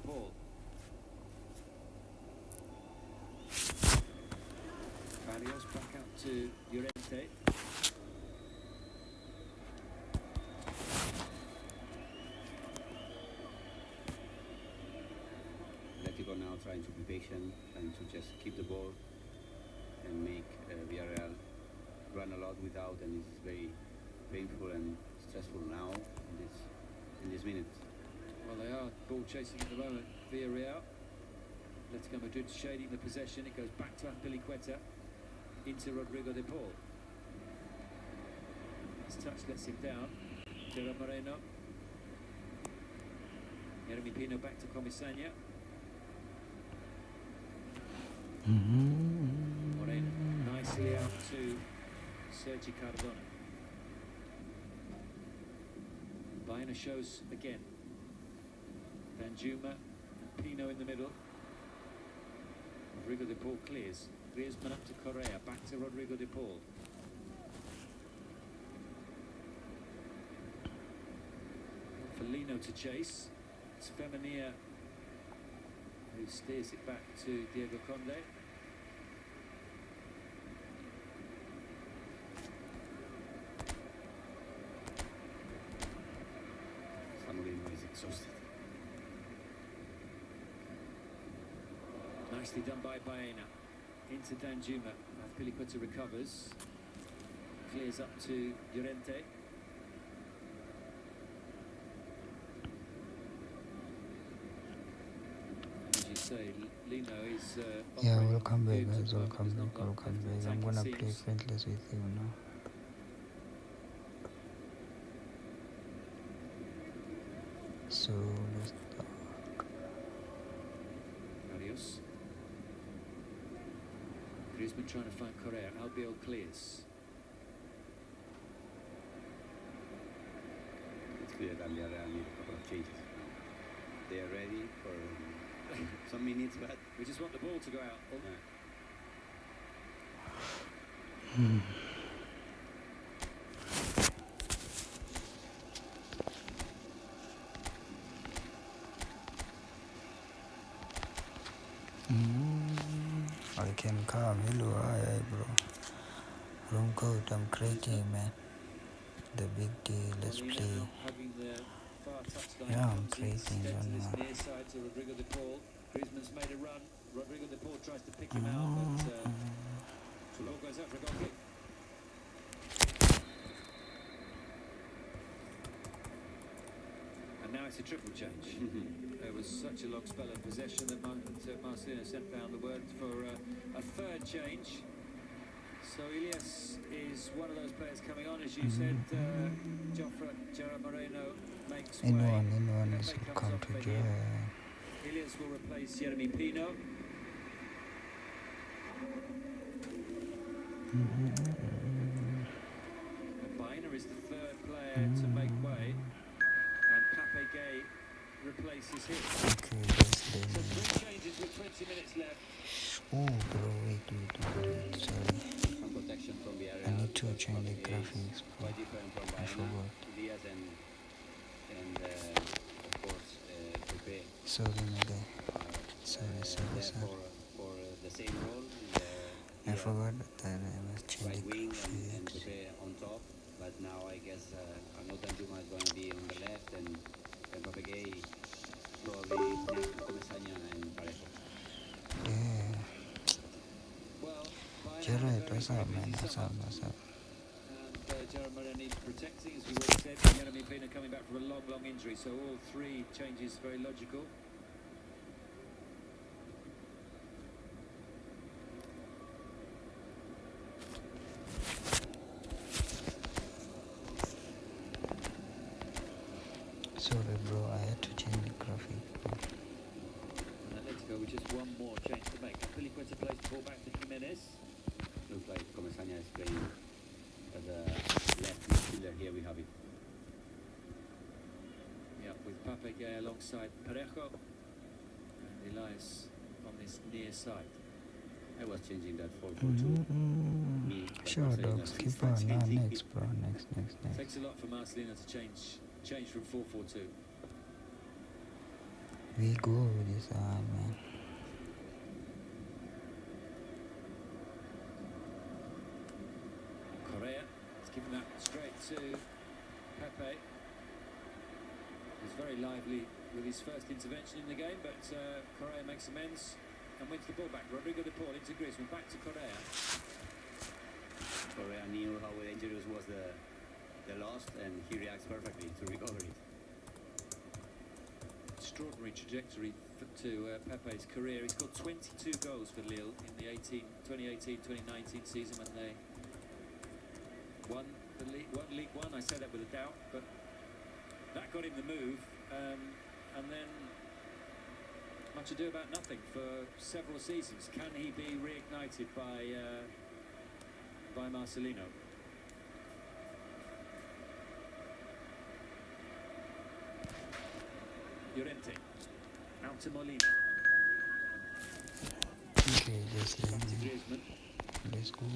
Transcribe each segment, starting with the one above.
Paul. Barrios back out to Llorente. Atletico now trying to be patient, trying to just keep the ball and make Villarreal run a lot without, and it's very painful and stressful now in this minute. Well, they are ball chasing at the moment. Villarreal. Atletico Madrid shading the possession. It goes back to Azpilicueta into Rodrigo de Paul. His touch lets him down. Gerard Moreno. Jeremy Pino back to Comisania. Moreno nicely out to Sergi Cardona. Baena shows again. Danjuma and Pino in the middle. Rodrigo de Paul clears. Griezmann up to Correa. Back to Rodrigo de Paul. For Lino to chase. It's Femenia who steers it back to Diego Conde. Samorino is exhausted. Nicely done by Baena. Into Danjuma. Azpilicueta recovers. Clears up to Llorente. As you say, Lino is Yeah, welcome back guys, welcome back. I'm gonna play Friendlies with you now. So let's start. Barrios. Griezmann trying to find Correa. Albiol clears. It's clear that Villarreal need a couple of changes. They are ready for some minutes, but We just want the ball to go out. I can come. Hello, hi bro. Room code, I'm creating, man. The big deal, let's Molina play. now hugging the far touchline. Yeah, I'm Comes creating, instead to don't this know. near side to Rodrigo de Paul. Griezmann's made a run. Rodrigo de Paul tries to pick him out, but the ball goes out for a goal kick. And now it's a triple change. There was such a long spell of possession that Marcelino sent down the word for a third change. So Ilias is one of those players coming on, as you said. Joffre, Gerard Moreno makes way. Anyone is Pepe comes welcome off to for join. him. Ilias will replace Jeremy Pino. Baena is the third player to make way, and Pape Gay replaces him. Okay, let's So play. 3 changes with 20 minutes left. Oh bro, wait, sorry. some protection from Villarreal. I need to because change the Pape graphics, is bro. quite different from I Baena, forgot. Diaz and of course Pepe. Sorry my guy. There Sorry. for the same role. I forgot that I must change Right the wing and graphics. Pepe on top, but now I guess Arnaud Danjuma is going to be on the left and Pape Gay probably next to Comesaña and Parejo. Yeah. Well, Baena You're had a right, very, what's very up man, busy what's summer. up? And Gerard Moreno needs protecting, as we already said. Jeremy Pino coming back from a long injury, so all 3 changes very logical. Sorry bro, I had to change the graphic. And Atletico with just one more change to make. Azpilicueta plays the ball back to Jimenez. Looks like Comesaña is playing as a left midfielder. Here we have it. Yeah, with Pape Gay alongside Parejo and Elias on this near side. I was changing that 4-4-2. Me, but Sure Marcelino dogs, is keep on, now changing next it. bro, next. Takes a lot for Marcelino to change from 4-4-2. We go with this arm, man. Correa has given that straight to Pepe. He's very lively with his first intervention in the game, but Correa makes amends and wins the ball back. Rodrigo de Paul into Griezmann, back to Correa. Correa knew how dangerous was the loss, and he reacts perfectly to recover it. Extraordinary trajectory to Pepe's career. He scored 22 goals for Lille in the 2018-2019 season when they won League One. I say that with a doubt, but that got him the move, and then much ado about nothing for several seasons. Can he be reignited by Marcelino? Llorente, out to Molina. Okay, just Back to Griezmann. let's go.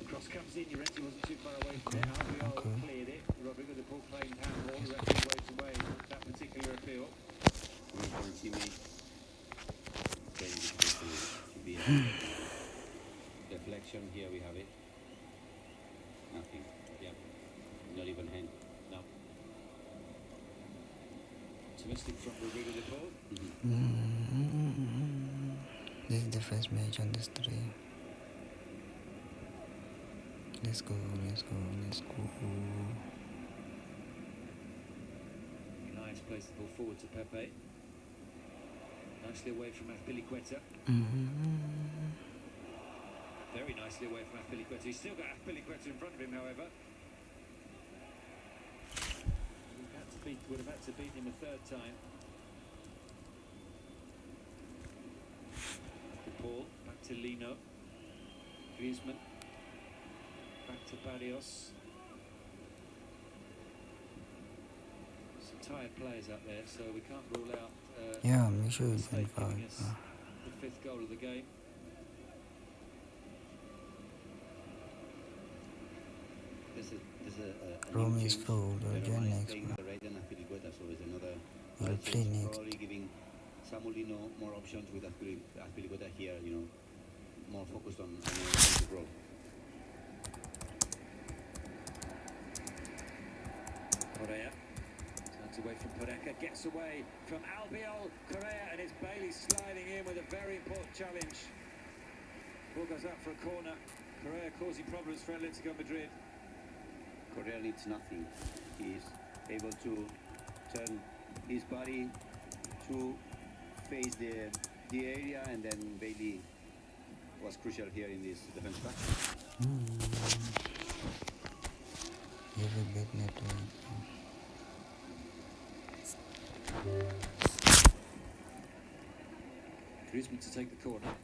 Cross comes in, Llorente wasn't too far away from it. Albiol cleared it. Rodrigo de Paul playing handball. The referee waves away that particular appeal. Deflection, here we have it. Nothing. Yeah. Not even hand. No. Optimistic from Rodrigo de Paul. This is the first match on the stream. Let's go, let's go, let's go. Nice plays the ball forward to Pepe. Nicely away from Azpilicueta. Very nicely away from Azpilicueta. He's still got Azpilicueta in front of him, however. Would have had to beat him a third time. De Paul, back to Lino. Griezmann. Back to Barrios. Some tired players up there, so we can't rule out Yeah, make sure you can mistake foul. giving us the fifth goal of the game. Rome is full, or join next one. We'll play next. Probably giving Samulino more options with Azpilicueta here, you know, more focused on to grow. Correa turns away from Poreka, gets away from Albiol. Correa, and it's Bailey sliding in with a very important challenge. Ball goes up for a corner. Correa causing problems for Atletico Madrid. Correa needs nothing. He's able to turn his body to face the area, and then Bailey was crucial here in this defense back. You have a big network. Griezmann to take the corner.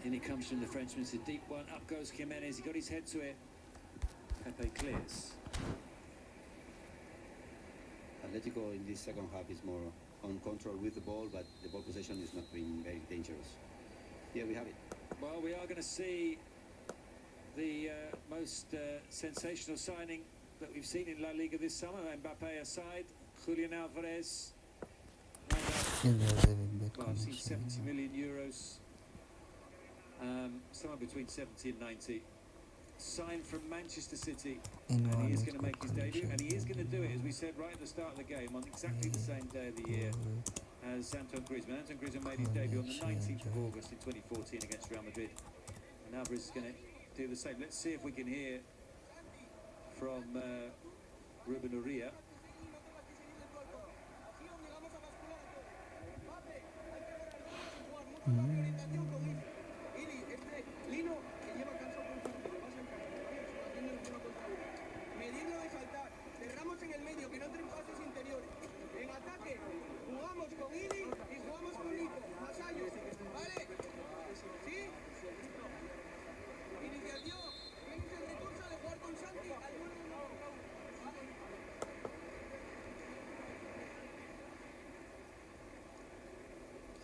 In it comes from the Frenchman. It's a deep one. Up goes Jimenez. He got his head to it. Pepe clears. Atletico in this second half is more on control with the ball, but the ball possession is not being very dangerous. Here we have it. Well, we are going to see the most sensational signing that we've seen in La Liga this summer. Mbappe aside, Julian Alvarez. Still there's a big Well, I've seen connection. 70 million euros. Somewhere between 70 and 90. Signed from Manchester City, In and one he is with going to make his good debut, and he is going to do it, as we connection. said right at the start of the game, on exactly the same day of the year as Antoine Griezmann. Antoine Griezmann made his debut on the 19th of August in 2014 against Real Madrid, and Alvarez is going to do the same. Let's see if we can hear from Ruben Uria.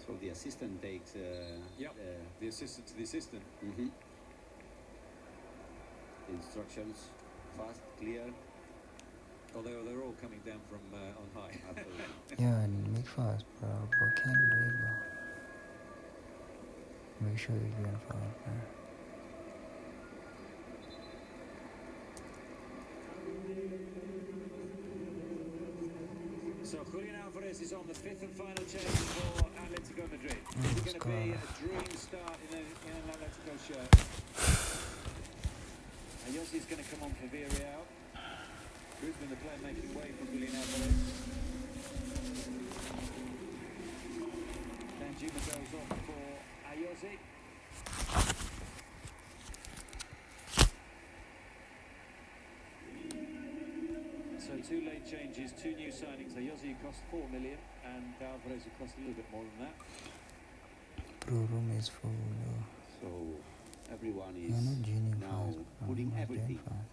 So the assistant takes. The assistant to the assistant. Instructions, fast, clear. Although they're all coming down from on high. Absolutely. Yeah, and make fast, bro. Bro, can't do it, bro. Make sure you're doing fast, man. So Julian Alvarez is on the 5th and final change for Atletico Madrid. Is it going to be a dream start in an Atletico shirt? Yossi's going to come on for Villarreal. Griezmann, the player making way for Julian Alvarez. Danjuma goes off for Ayoze. So 2 late changes, 2 new signings. Ayoze cost 4 million and Alvarez will cost a little bit more than that. Bro, room is full, bro. So everyone is You're not genie now fast, bro. putting Not everything. gen fast.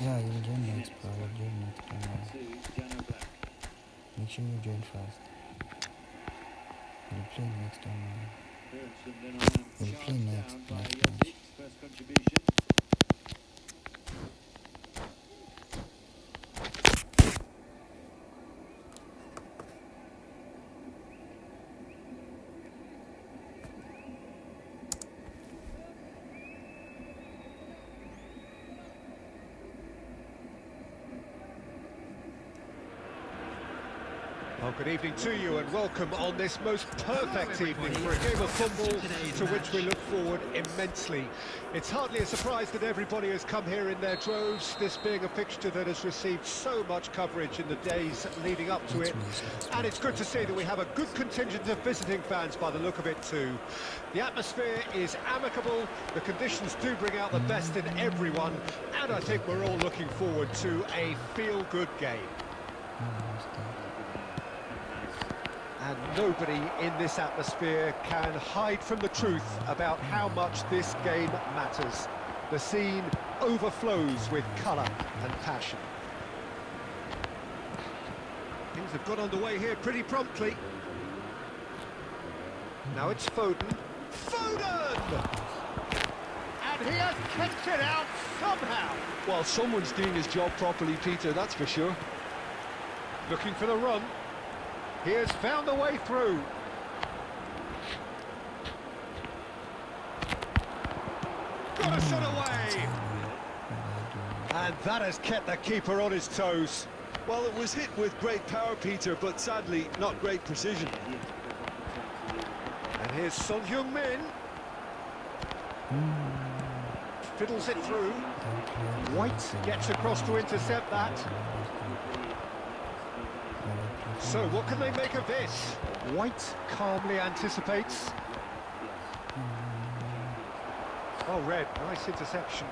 Yeah, you'll join next, bro. You'll join next time, man. To Jano Black. Make sure you join fast. You'll play next time, man. Berenson then on We'll play charged next down by match. Ayoze. First contribution. Well, good evening to you and welcome on this most perfect evening for a game of football to which we look forward immensely. It's hardly a surprise that everybody has come here in their droves, this being a fixture that has received so much coverage in the days leading up to it. And it's good to see that we have a good contingent of visiting fans by the look of it too. The atmosphere is amicable, the conditions do bring out the best in everyone, and I think we're all looking forward to a feel-good game. And nobody in this atmosphere can hide from the truth about how much this game matters. The scene overflows with colour and passion. Things have got underway here pretty promptly. Now it's Foden. Foden! And he has kept it out somehow. Well, someone's doing his job properly, Peter, that's for sure. Looking for the run. He has found a way through. Got a shot away. And that has kept the keeper on his toes. Well, it was hit with great power, Peter, but sadly, not great precision. And here's Son Heung-min. Fiddles it through. White gets across to intercept that. So what can they make of this? White calmly anticipates. Oh, Red, nice interception.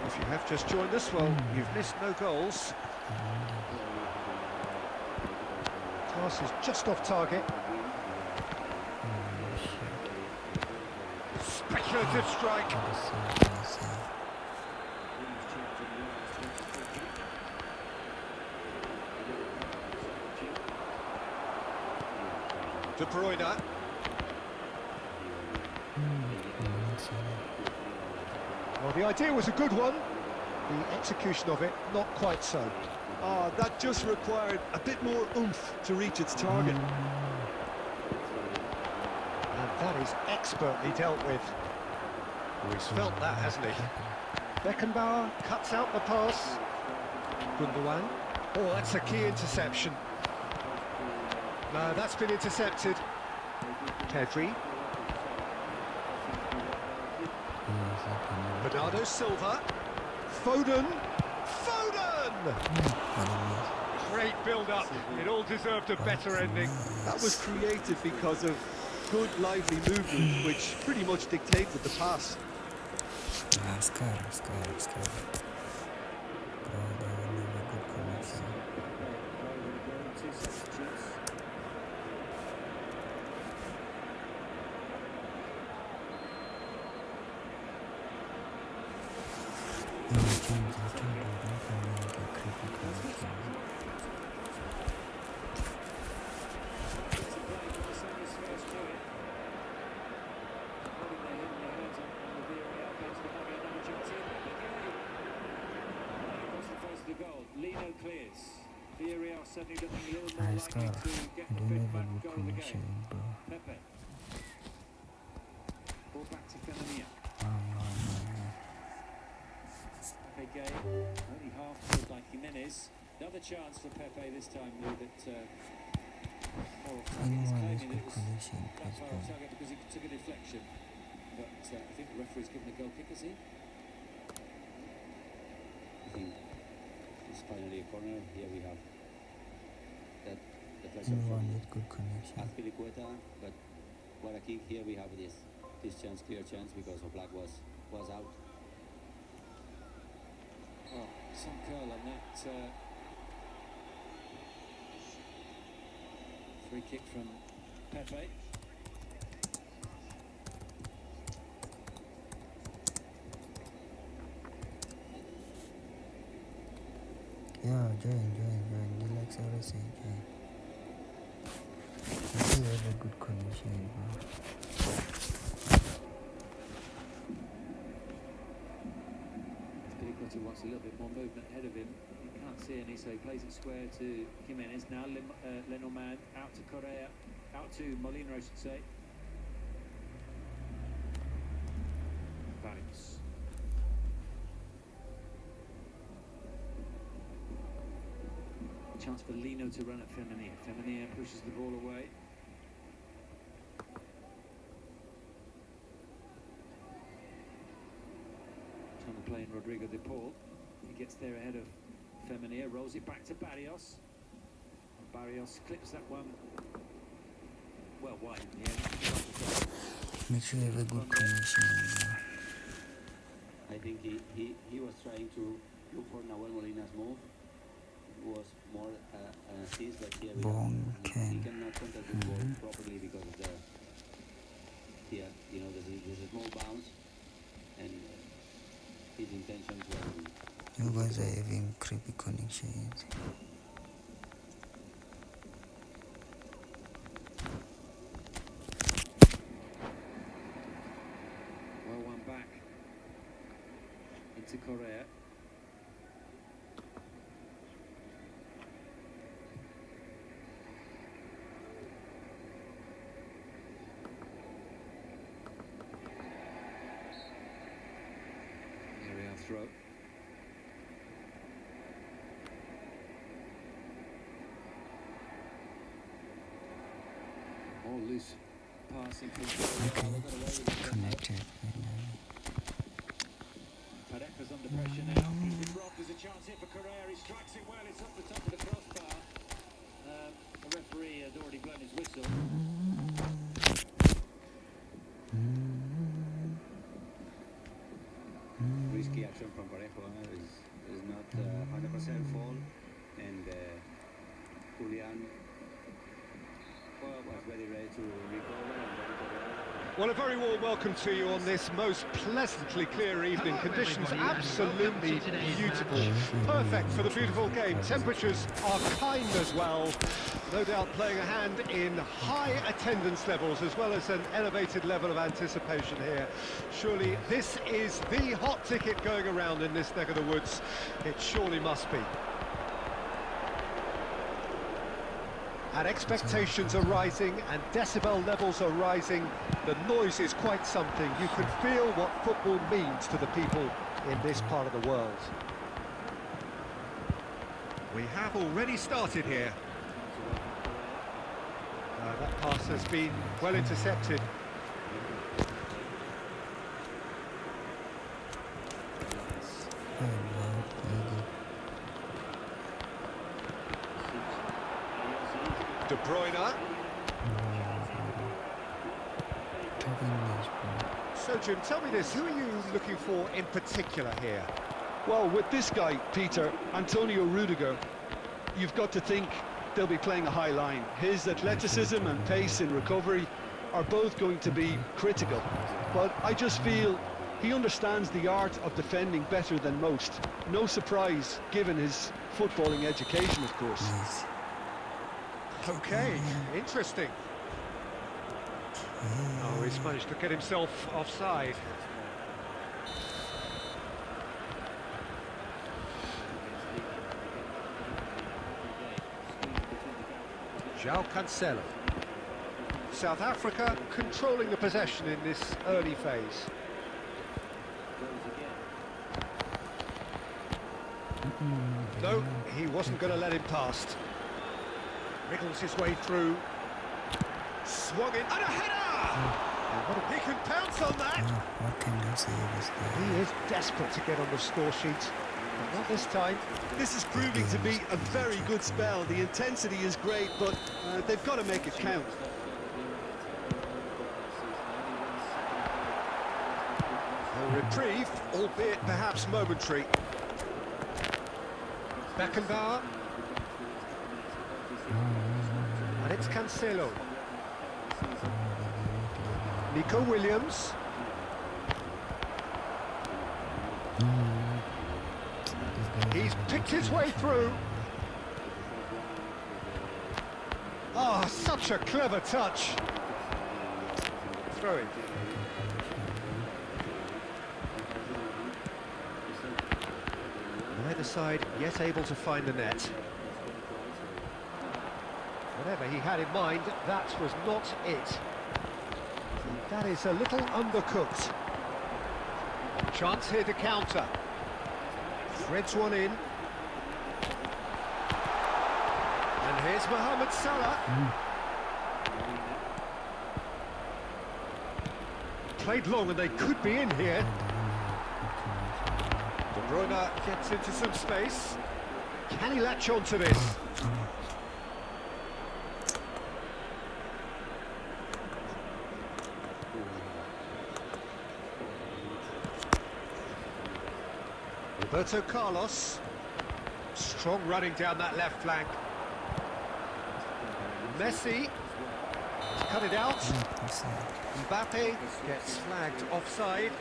If you have just joined us, well, you've missed no goals. Pass is just off target. Speculative strike. De Bruyne. Well, the idea was a good one. The execution of it, not quite so. That just required a bit more oomph to reach its target. And that is expertly dealt with. He's felt that, hasn't he? Beckenbauer cuts out the pass. Gundogan. Oh, that's a key interception. No, that's been intercepted. Pedri. Bernardo Silva. Foden. Foden! Great build-up. It all deserved a better ending. That was created because of good, lively movement, which pretty much dictated the pass. Let's go. Bro, they will never good connection. Two substitutes. No, I can't do that. Villarreal suddenly looking a little more Nice likely goal. to get the Don't fifth have a back good goal of the connection, game. bro. Pepe. Ball back to Femenia. No. Pepe gave only half good like Jimenez. Another chance for Pepe this time, knew that more target is Anyone has claiming that good it was connection, that please, far bro. off target because he took a deflection. But I think the referee's given a goal kick, has he? I think it's finally a corner. Here we have that deflection Anyone from with good connection. Azpilicueta, but what a kick. Here we have this chance, clear chance, because Oblak was out. Oh, some curl on that free kick from Pepe. Yeah, join. Relax, everything, join. You have a good connection, bro. Azpilicueta wants a little bit more movement ahead of him. He can't see any, so he plays it square to Jimenez. Now Lenormand out to Correa, out to Molina, I should say. Barrios. Chance for Lino to run at Femenia. Femenia pushes the ball away. Trying to play in Rodrigo de Paul. He gets there ahead of Femenia, rolls it back to Barrios. And Barrios clips that one well wide in the end. Make sure you have a good connection, bro. I think he was trying to look for Nahuel Molina's move. It was more an assist, but here he cannot contact the ball properly because of the there's a small bounce, and his intentions were. You guys are having creepy connections. Well, one back into Correa. Throw. All loose passing from Okay, connected. Pareca's under pressure now. He's been robbed. There's a chance here for Correa. He strikes it well. It's off the top of the crossbar. The referee has already blown his whistle. Risky action from Parejo is not 100% fault, and Julian was very ready to recover. Well, a very warm welcome to you on this most pleasantly clear evening. Conditions absolutely beautiful. Perfect for the beautiful game. Temperatures are kind as well. No doubt playing a hand in high attendance levels as well as an elevated level of anticipation here. Surely this is the hot ticket going around in this neck of the woods. It surely must be. And expectations are rising and decibel levels are rising. The noise is quite something. You can feel what football means to the people in this part of the world. We have already started here. That pass has been well intercepted. De Bruyne. So, Jim, tell me this, who are you looking for in particular here? Well, with this guy, Peter, Antonio Rudiger, you've got to think they'll be playing a high line. His athleticism and pace in recovery are both going to be critical. But I just feel he understands the art of defending better than most. No surprise, given his footballing education, of course. Okay, interesting. Oh, he's managed to get himself offside. João Cancelo. South Africa controlling the possession in this early phase. No, he wasn't going to let him past. Wriggles his way through. Swung in, and a header! He can pounce on that! What can you say is that? He is desperate to get on the score sheet, but not this time. This is proving to be a very good spell. The intensity is great, but they've got to make it count. A reprieve, albeit perhaps momentary. Beckenbauer. And it's Cancelo. Nico Williams. He's picked his way through. Ah, such a clever touch. Throw in. Neither side yet able to find the net. Whatever he had in mind, that was not it. That is a little undercooked. Chance here to counter. Threads one in. And here's Mohamed Salah. Played long and they could be in here. De Bruyne gets into some space. Can he latch on to this? Roberto Carlos. Strong running down that left flank. Messi. Cut it out. Mbappe gets flagged offside.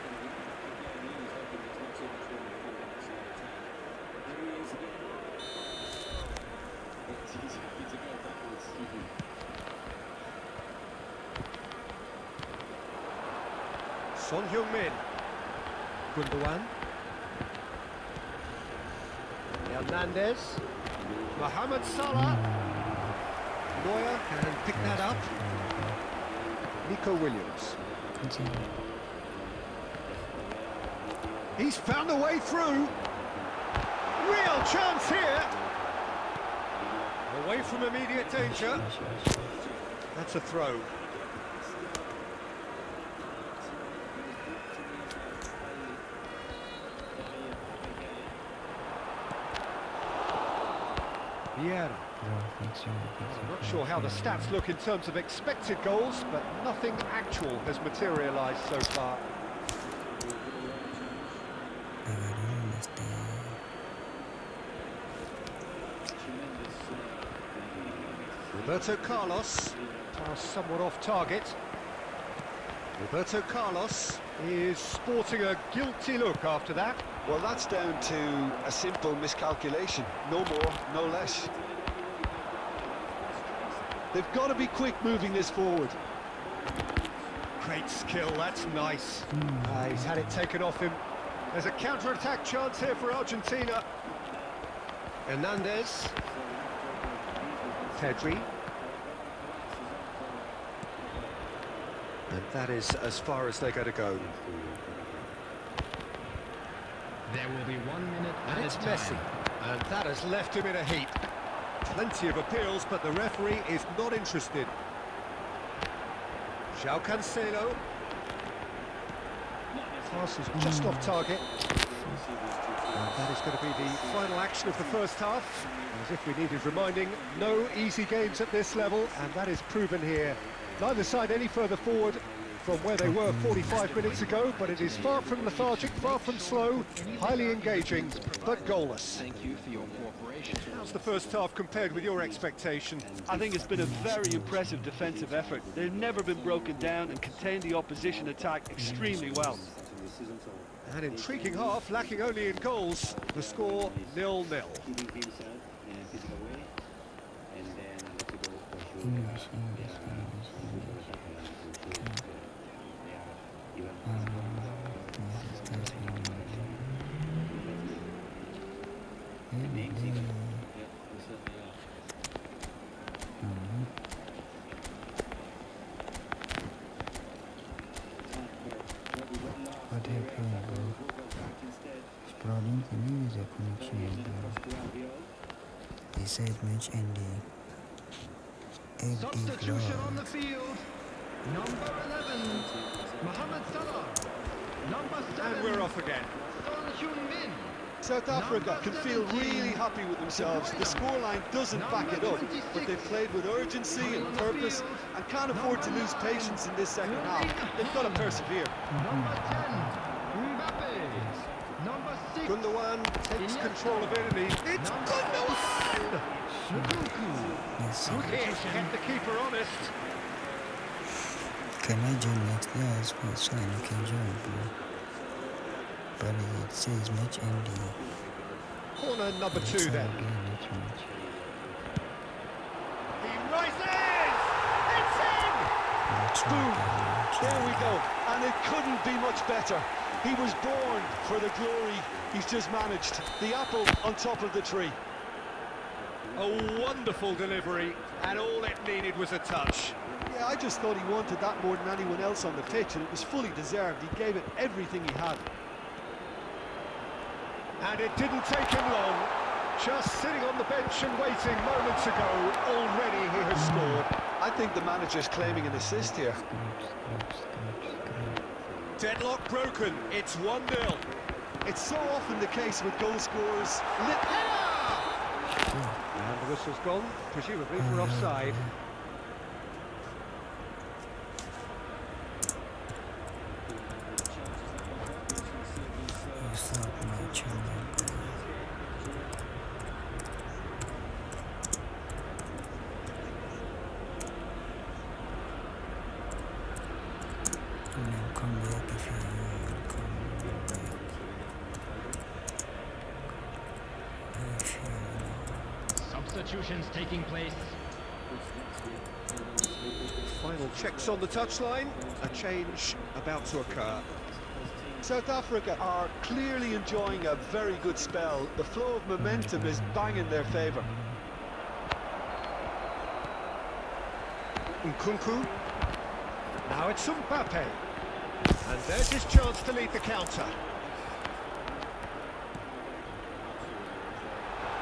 Son Heung-min. Gundogan. Hernandez. Mohamed Salah. Neuer can pick that up. Nico Williams. He's found a way through. Real chance here. Away from immediate danger. That's a throw. Vieira. I'm not sure how the stats look in terms of expected goals, but nothing actual has materialised so far. Roberto Carlos, pass somewhat off target. Roberto Carlos is sporting a guilty look after that. Well, that's down to a simple miscalculation. No more, no less. They've got to be quick moving this forward. Great skill, that's nice. He's had it taken off him. There's a counter-attack chance here for Argentina. Hernandez. Pedri. And that is as far as they're going to go. There will be 1 minute And at it's a time. Messi. And that has left him in a heap. Plenty of appeals, but the referee is not interested. João Cancelo. Pass is just off target. And that is going to be the final action of the first half. As if we needed reminding, no easy games at this level, and that is proven here. Neither side any further forward from where they were 45 minutes ago, but it is far from lethargic, far from slow, highly engaging, but goalless. Thank you for your cooperation. How's the first half compared with your expectation? I think it's been a very impressive defensive effort. They've never been broken down and contained the opposition attack extremely well. An intriguing half, lacking only in goals. The score 0-0. says match ending. 80 Substitution on the blood. field. Number 11, Mohamed Salah. Number 7, And we're off again. Son Heung-min. South Africa can feel really happy with themselves. The scoreline doesn't back it up, but they've played with urgency and purpose and can't afford to lose patience in this second half. They've got to persevere. Number 10, Mbappe. Number 6, Gundogan takes control of it, and it's Gundogan! Yes, Good hit, kept the keeper honest. can I join next year? I suppose so, you can join, bro. But it says match ending. Corner number Let's 2 try then. again, let's match. He rises! It's in! Let's try Boom! again, let's try There we again. go. And it couldn't be much better. He was born for the glory he's just managed. The apple on top of the tree. A wonderful delivery, and all it needed was a touch. Yeah, I just thought he wanted that more than anyone else on the pitch, and it was fully deserved. He gave it everything he had. And it didn't take him long. Just sitting on the bench and waiting moments ago, already he has scored. I think the manager's claiming an assist here. Deadlock broken, it's 1-0. It's so often the case with goal scorers. And the whistle's gone, presumably for offside. What's up, my channel, bro? Come back if you're here. Come back. If you're substitutions taking place. Final checks on the touchline, a change about to occur. South Africa are clearly enjoying a very good spell. The flow of momentum is bang in their favour. Nkunku. Now it's Mbappe. And there's his chance to lead the counter.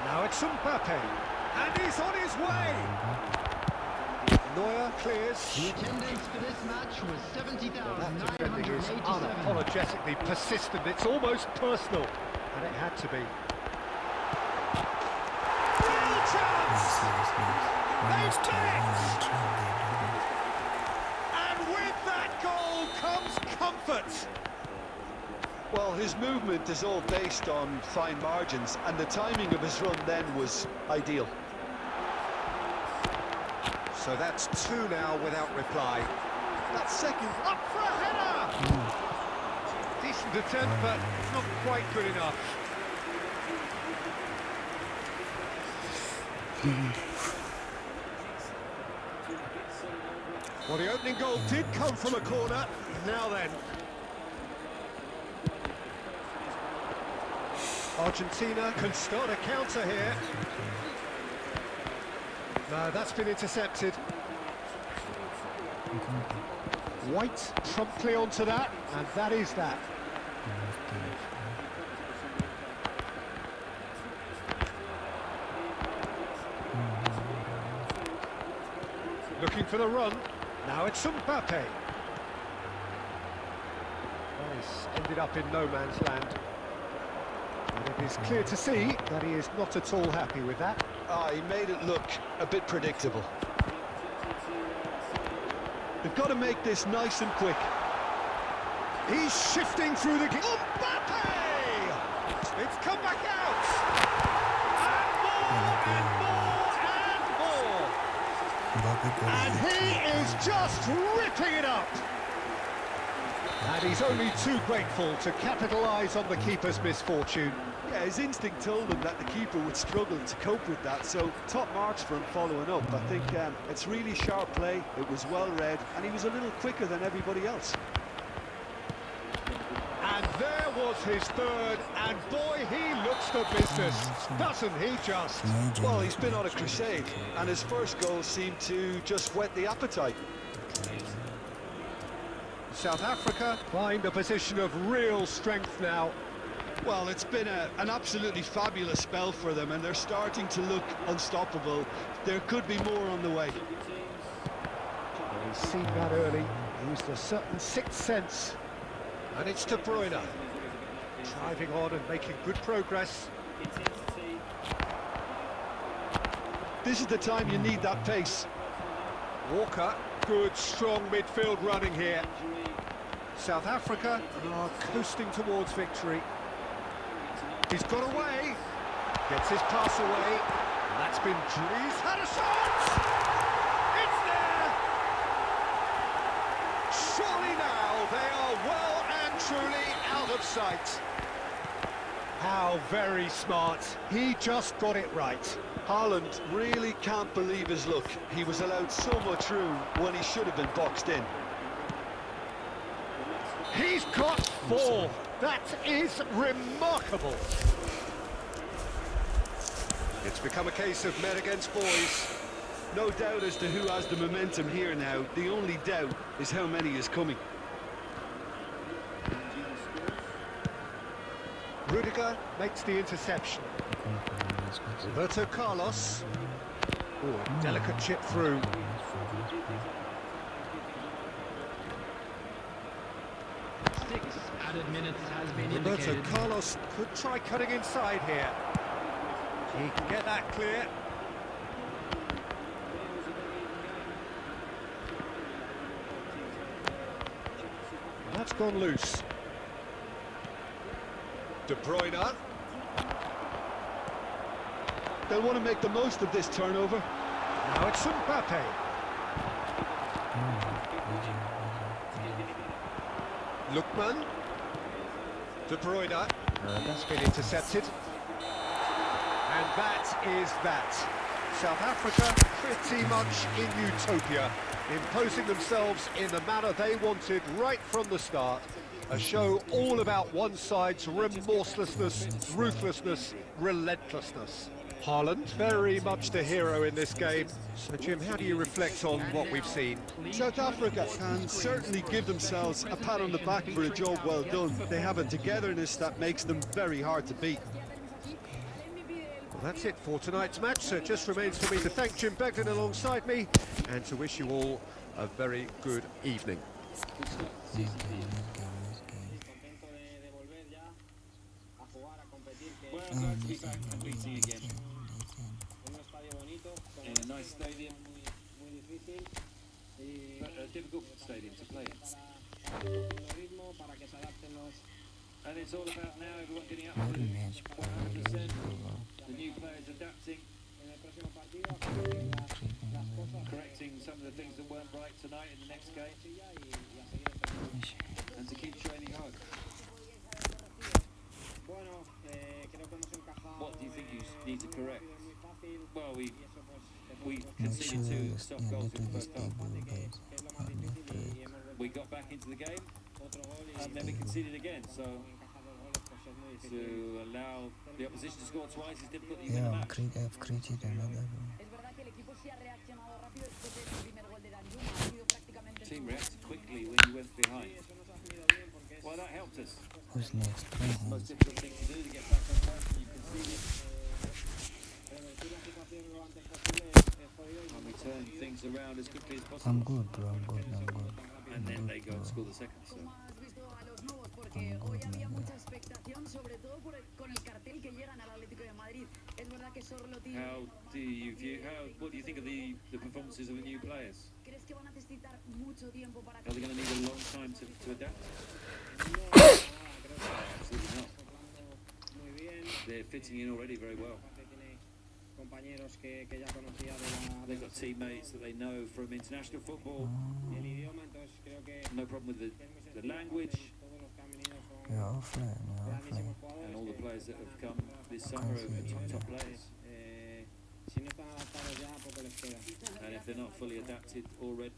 Now it's Mbappe. And he's on his way. Neuer clears. The attendance for this match was That defending is 70,987. unapologetically persistent. It's almost personal. And it had to be. Real chance! Almost They've almost And with that goal comes comfort. Well, his movement is all based on fine margins, and the timing of his run then was ideal. So that's 2 now without reply. That second... Up for a header! Decent attempt, but not quite good enough. Well, the opening goal did come from a corner. Now then. Argentina can start a counter here. No, that's been intercepted. White promptly onto that, and that is that. Looking for the run. Now it's Mbappe. Well, he's ended up in no man's land. And it is clear to see that he is not at all happy with that. He made it look a bit predictable. They've got to make this nice and quick. He's shifting through the... Mbappe! It's come back out! And more! And he is just ripping it up! And he's only too grateful to capitalise on the keeper's misfortune. Yeah, his instinct told him that the keeper would struggle to cope with that, so top marks for him following up. I think it's really sharp play, it was well read, and he was a little quicker than everybody else. And there was his third, and boy, he looks the business, doesn't he just? Well, he's been on a crusade, and his first goal seemed to just whet the appetite. South Africa find a position of real strength now. Well, it's been an absolutely fabulous spell for them, and they're starting to look unstoppable. There could be more on the way. He's seen that early, used a certain sixth sense. And it's De Bruyne, driving on and making good progress. This is the time you need that pace. Walker, good strong midfield running here. South Africa are coasting towards victory. He's got away, gets his pass away, and that's been He's had a shot! It's there! Surely now they are well and truly out of sight. How very smart, he just got it right. Haaland really can't believe his luck. He was allowed so much room when he should have been boxed in. He's got 4. That is remarkable. It's become a case of men against boys. No doubt as to who has the momentum here now. The only doubt is how many is coming. Rudiger makes the interception. Roberto Carlos. Oh, a delicate chip through. 6 added minutes has been Roberto indicated. Carlos could try cutting inside here. He can get that clear. That's gone loose. De Bruyne. They'll want to make the most of this turnover. Now it's Mbappe. Lookman. De Bruyne. That's been intercepted. And that is that. South Africa pretty much in utopia, imposing themselves in the manner they wanted right from the start. A show all about one side's remorselessness, ruthlessness, relentlessness. Haaland, very much the hero in this game. So, Jim, how do you reflect on what we've seen? South Africa can certainly give themselves a pat on the back for a job well done. They have a togetherness that makes them very hard to beat. Well, that's it for tonight's match, so it just remains for me to thank Jim Begden alongside me and to wish you all a very good evening. Well, glad to be back competing again. In a nice stadium, but a difficult stadium to play in. And it's all about now everyone getting up to 100%, the new players adapting, correcting some of the things that weren't right tonight in the next game, and to keep training hard. What do you think you need to correct? Well, we conceded 2 soft goals in the first half. We got back into the game, and then we conceded again, so to allow the opposition to score twice is difficult to win the match. I've created another. The team reacted quickly when you went behind. Well, that helped us. Who's next? Most difficult thing to do to get back on track when you conceded. And we turn things around as quickly as possible. I'm good, bro. I'm good. And then they go and score the second. So. I'm good, man. What do you think of the performances of the new players? Are they going to need a long time to adapt? Absolutely not. They're fitting in already very well. They've got teammates that they know from international football. No problem with the language. You're offline. And all the players that have come this summer are top players. And if they're not fully adapted already.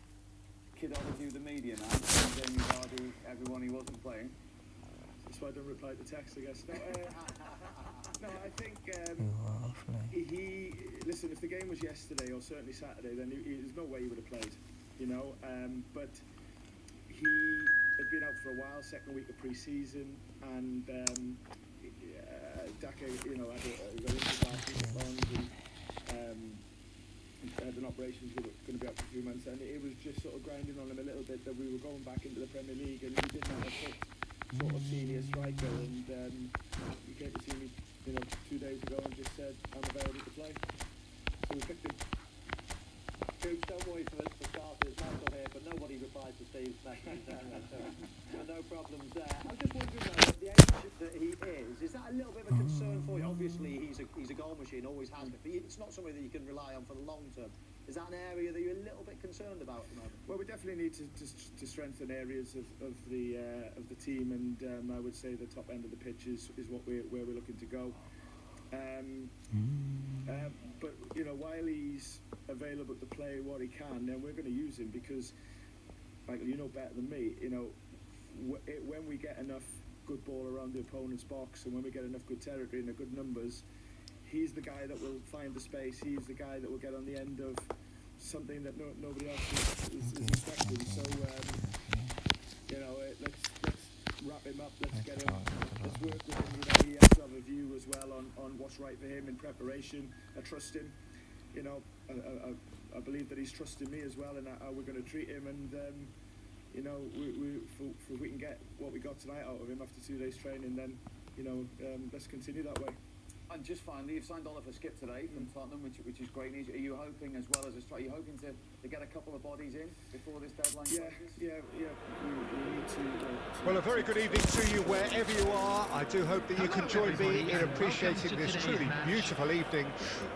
Kid overview the media now, Jamie Vardy, everyone he wasn't playing. That's why I don't reply to text, I guess. No, I think listen, if the game was yesterday or certainly Saturday, then there's no way he would have played, you know. But he had been out for a while, second week of pre-season, and Daka, you know, got into Barcelona and had an operation that was going to be up for 3 months, and it was just sort of grinding on him a little bit that we were going back into the Premier League, and he didn't have a fit sort of senior striker, and he came to see me, you know, 2 days ago and just said, I'm available to play. So we picked him. Coops, don't worry for starters, Michael here, but nobody replies to Steve's message, so no problems there. I was just wondering though, at the age that he is that a little bit of a concern for you? Obviously he's a goal machine, always has been, but it's not something that you can rely on for the long term. Is that an area that you're a little bit concerned about at the moment? Well, we definitely need to strengthen areas of the team, and I would say the top end of the pitch is where we're looking to go. But you know, while he's available to play what he can, then we're going to use him because, Michael, you know better than me. You know, when we get enough good ball around the opponent's box, and when we get enough good territory and the good numbers, he's the guy that will find the space. He's the guy that will get on the end of something that nobody else is expecting. So, you know, let's wrap him up. Let's get him. Let's work with him. You know, he has to have a view as well on what's right for him in preparation. I trust him. You know, I believe that he's trusting me as well, and how we're going to treat him. And you know, if we can get what we got tonight out of him after 2 days training, then you know, let's continue that way. And just finally, you've signed Oliver Skip today from Tottenham, which is great news. Are you hoping, as well as a striker, are you hoping to get a couple of bodies in before this deadline closes? Yeah. We need to. Well, a very good evening to you wherever you are. I do hope that you can join me in appreciating this truly beautiful evening,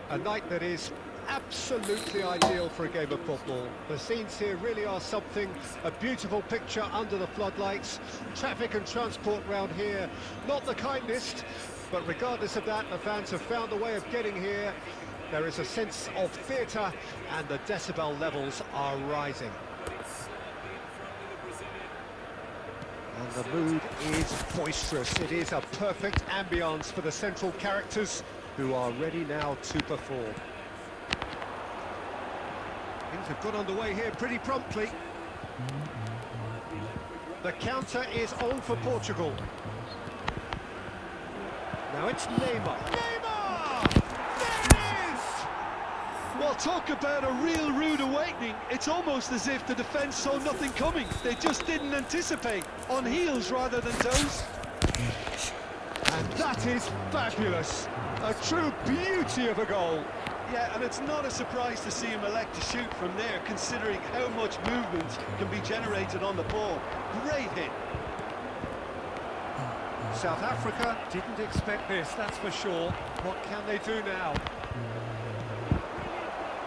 a night that is absolutely ideal for a game of football. The scenes here really are something, a beautiful picture under the floodlights. Traffic and transport round here, not the kindest, but regardless of that, the fans have found a way of getting here. There is a sense of theatre, and the decibel levels are rising. And the mood is boisterous. It is a perfect ambience for the central characters, who are ready now to perform. Things have got underway here pretty promptly. The counter is on for Portugal. Now it's Neymar. Neymar! There it is! Well, talk about a real rude awakening. It's almost as if the defence saw nothing coming. They just didn't anticipate. On heels rather than toes. And that is fabulous. A true beauty of a goal. Yeah, and it's not a surprise to see him elect to shoot from there, considering how much movement can be generated on the ball. Great hit. South Africa didn't expect this, that's for sure. What can they do now?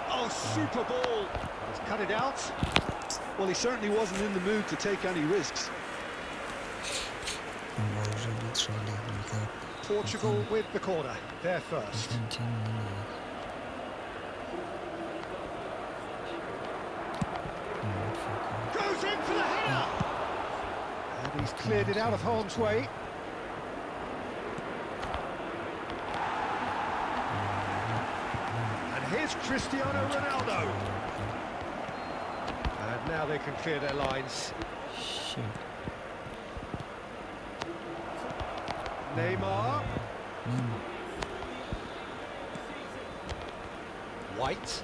Oh, super ball. He's cut it out. Well, he certainly wasn't in the mood to take any risks. Portugal with the corner, they're first. Goes in for the header! And he's cleared it out of harm's way. And here's Cristiano Ronaldo. And now they can clear their lines. Neymar. White.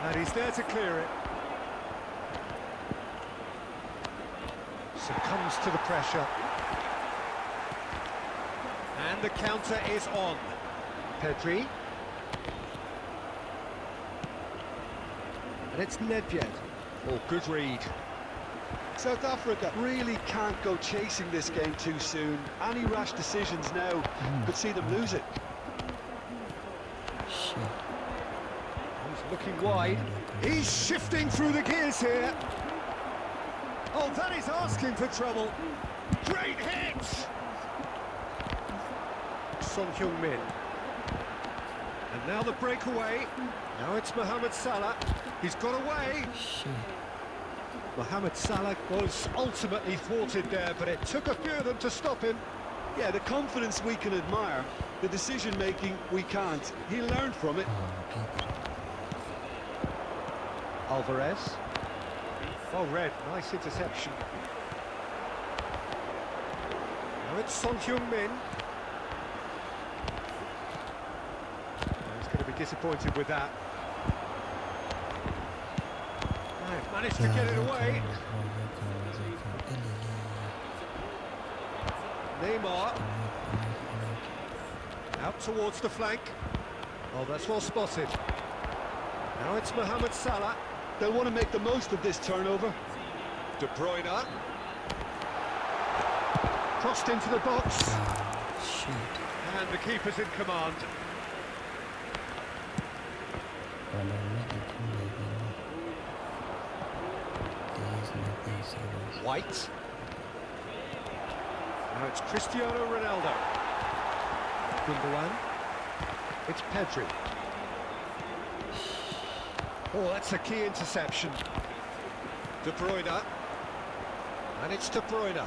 And he's there to clear it. Succumbs to the pressure. And the counter is on. Pedri. And it's Nedved. Oh, good read. South Africa really can't go chasing this game too soon. Any rash decisions now could see them lose it. He's looking wide. He's shifting through the gears here. Oh, that is asking for trouble. Great hit! Son Heung-min. And now the breakaway. Now it's Mohamed Salah. He's got away. Mohamed Salah was ultimately thwarted there, but it took a few of them to stop him. Yeah, the confidence we can admire, the decision-making we can't. He learned from it. Alvarez. Oh, Red, nice interception. Now Now it's Son Heung-min. He's going to be disappointed with that. They've managed to get it away. Neymar. Out towards the flank. Oh, that's well spotted. Now it's Mohamed Salah. They'll want to make the most of this turnover. De Bruyne. Crossed into the box. Shoot. And the keeper's in command. Well, I'll make it come back, you know. There is nothing serious. White. Now it's Cristiano Ronaldo. Gundogan. It's Pedri. Oh, that's a key interception. De Bruyne. And it's De Bruyne.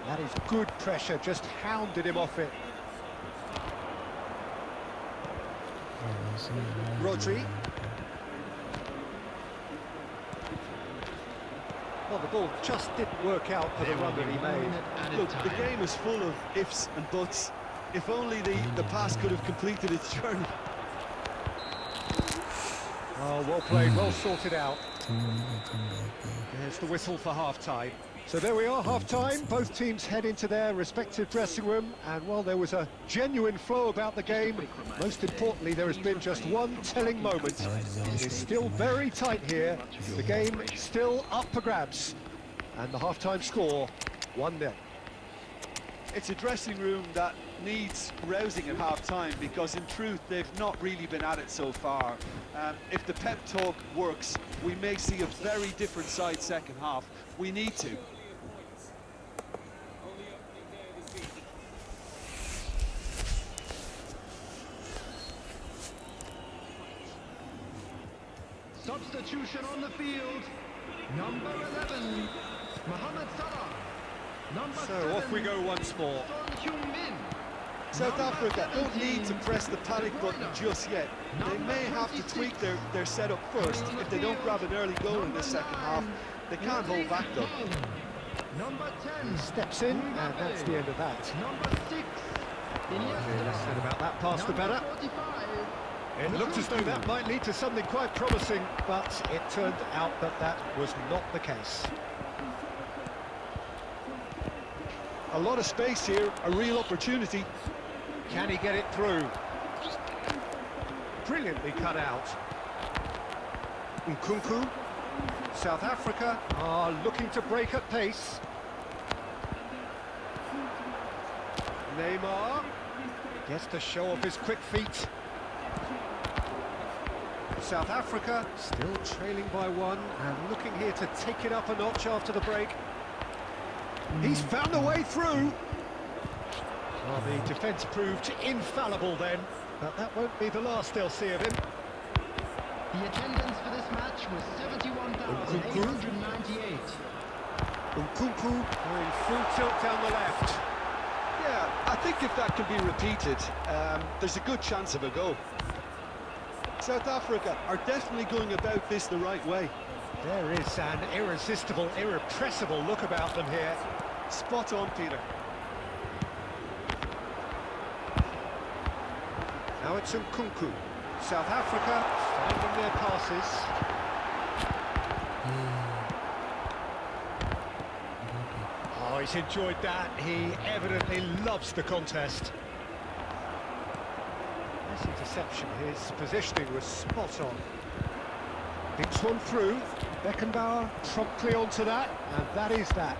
That is good pressure, just hounded him off it. Rodri. Well, the ball just didn't work out for the run that he made. Look, the game is full of ifs and buts. If only the pass could have completed its journey. Oh, well played, well sorted out. Can you make it come back? There's the whistle for half-time. So there we are, half-time. Both teams head into their respective dressing room. And while there was a genuine flow about the game, most importantly, there has been just one telling moment. It is still very tight here. The game still up for grabs. And the half-time score, 1-0. It's a dressing room that needs rousing at half-time because in truth they've not really been at it so far. If the pep talk works, we may see a very different side second half. We need to. Substitution on the field. Number 11, Mohamed Salah. Number So off we go once more. Son Heung-min. South Africa don't need to press the panic button just yet. They may have to tweak their setup first. If they don't grab an early goal in the second half, they can't hold back though. Number 10, Steps in, and that's the end of that. number 6, Less said about that pass, the better. 45. It looked as though that might lead to something quite promising, but it turned out that that was not the case. A lot of space here, a real opportunity. Can he get it through? Brilliantly cut out. Nkunku. South Africa are looking to break at pace. Neymar gets to show off his quick feet. South Africa still trailing by one and looking here to take it up a notch after the break. He's found a way through. Well, the defence proved infallible then, but that won't be the last they'll see of him. The attendance for this match was 71,898. Nkunku going full tilt down the left. Yeah, I think if that can be repeated, there's a good chance of a goal. South Africa are definitely going about this the right way. There is an irresistible, irrepressible look about them here. Spot on, Peter. Now it's Nkunku. South Africa finding their passes. Oh, he's enjoyed that. He evidently loves the contest. Nice interception. His positioning was spot on. Dinks one through. Beckenbauer promptly onto that, and that is that.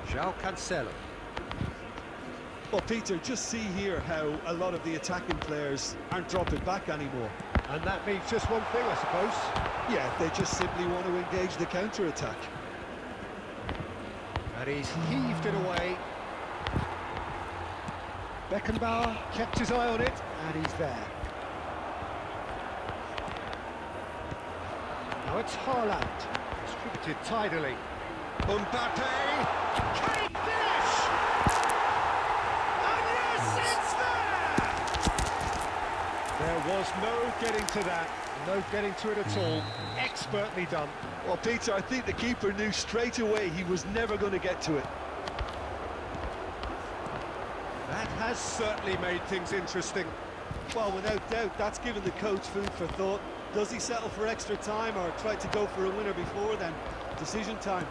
João Cancelo. Well, Peter, just see here how a lot of the attacking players aren't dropping back anymore. And that means just one thing, I suppose. Yeah, they just simply want to engage the counter-attack. And he's heaved it away. Beckenbauer kept his eye on it, and he's there. Now it's Haaland, distributed tidily. Mbappe, can he finish? And yes, it's there! There was no getting to that. No getting to it at all. Expertly done. Well, Peter, I think the keeper knew straight away he was never going to get to it. That has certainly made things interesting. Well, without doubt, that's given the coach food for thought. Does he settle for extra time or try to go for a winner before then? Decision time.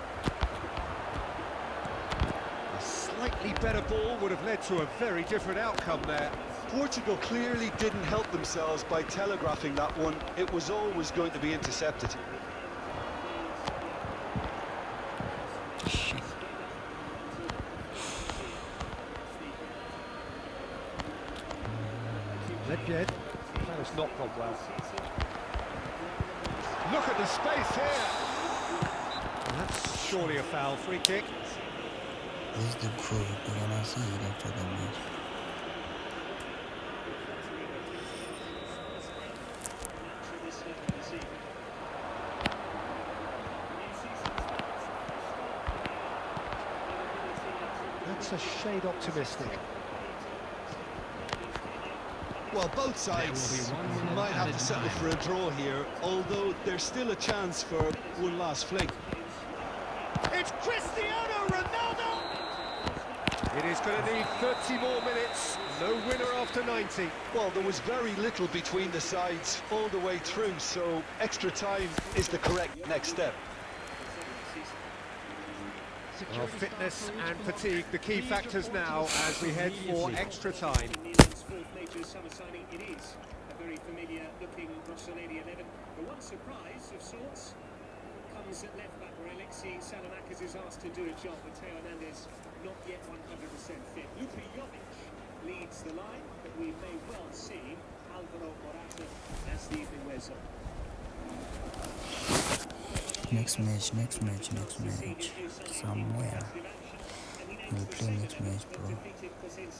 A slightly better ball would have led to a very different outcome there. Portugal clearly didn't help themselves by telegraphing that one. It was always going to be intercepted. Ledjed, that has not gone well. Look at the space here! That's surely a foul. Free kick. This is the goal. We're gonna see it after the match. That's a shade optimistic. Well, both sides might have to settle for a draw here, although there's still a chance for one last fling. It's Cristiano Ronaldo! It is going to need 30 more minutes. No winner after 90. Well, there was very little between the sides all the way through, so extra time is the correct next step. Well, fitness and fatigue, the key factors now as we head for extra time. Summer signing, it is a very familiar looking Rossoneri 11. The one surprise of sorts comes at left back where Alexis Salamakis is asked to do a job, but Teo Hernandez not yet 100% fit. Luka Jovic leads the line, but we may well see Alvaro Morata as the evening wears on. Next match. Somewhere. We'll play next match, bro.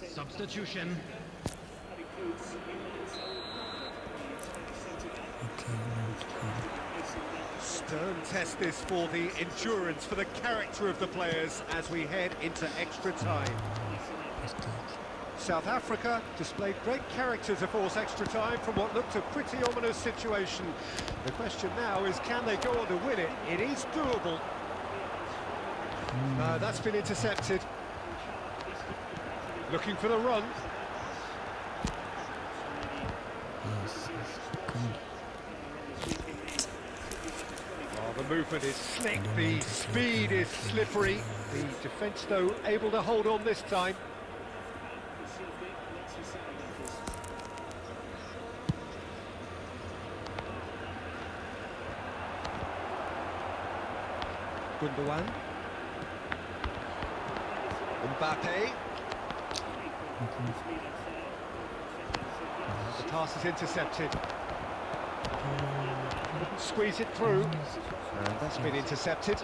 Substitution. Stern test this for the endurance, for the character of the players as we head into extra time. South Africa displayed great character to force extra time from what looked a pretty ominous situation. The question now is, can they go on to win it? It is doable. That's been intercepted. Looking for the run. The movement is slick, the speed is slippery. The defence, though, able to hold on this time. Gundogan. Mbappe. The pass is intercepted. Squeeze it through. And that's been intercepted.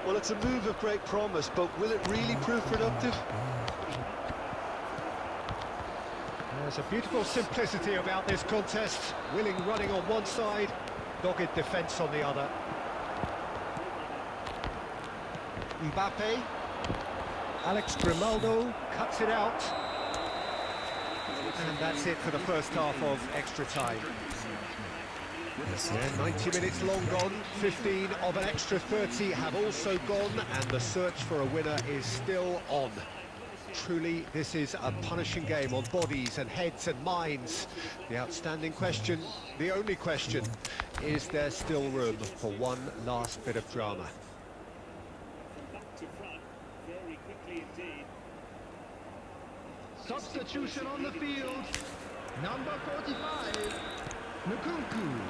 Well, it's a move of great promise, but will it really prove productive? There's a beautiful simplicity about this contest. Willing running on one side, dogged defence on the other. Mbappe. Alex Grimaldo cuts it out. And that's it for the first half of extra time. Yeah, 90 minutes long gone, 15 of an extra 30 have also gone, and the search for a winner is still on. Truly, this is a punishing game on bodies and heads and minds. The outstanding question, the only question, is there still room for one last bit of drama? Back to front, very quickly indeed. Substitution on the field. Number 45, Nkunku.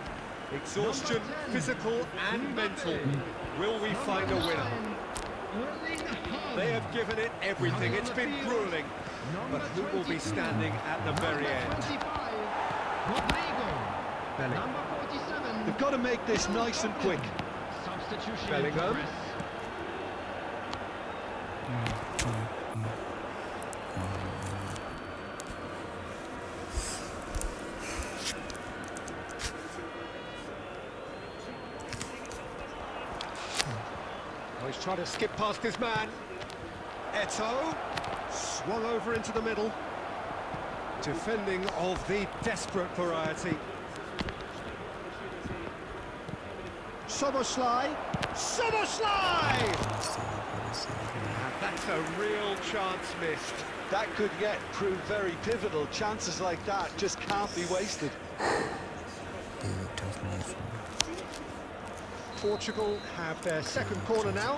Exhaustion, physical and mental. Will we find a winner? They have given it everything. It's been grueling. But who will be standing at the very end? Bellingham. They've got to make this nice and quick. Substitution. Bellingham. Oh, he's trying to skip past his man. Eto'o swung over into the middle. Defending of the desperate variety. Soboslai! Soboslai! And that's a real chance missed. That could yet prove very pivotal. Chances like that just can't be wasted. Portugal have their second corner now.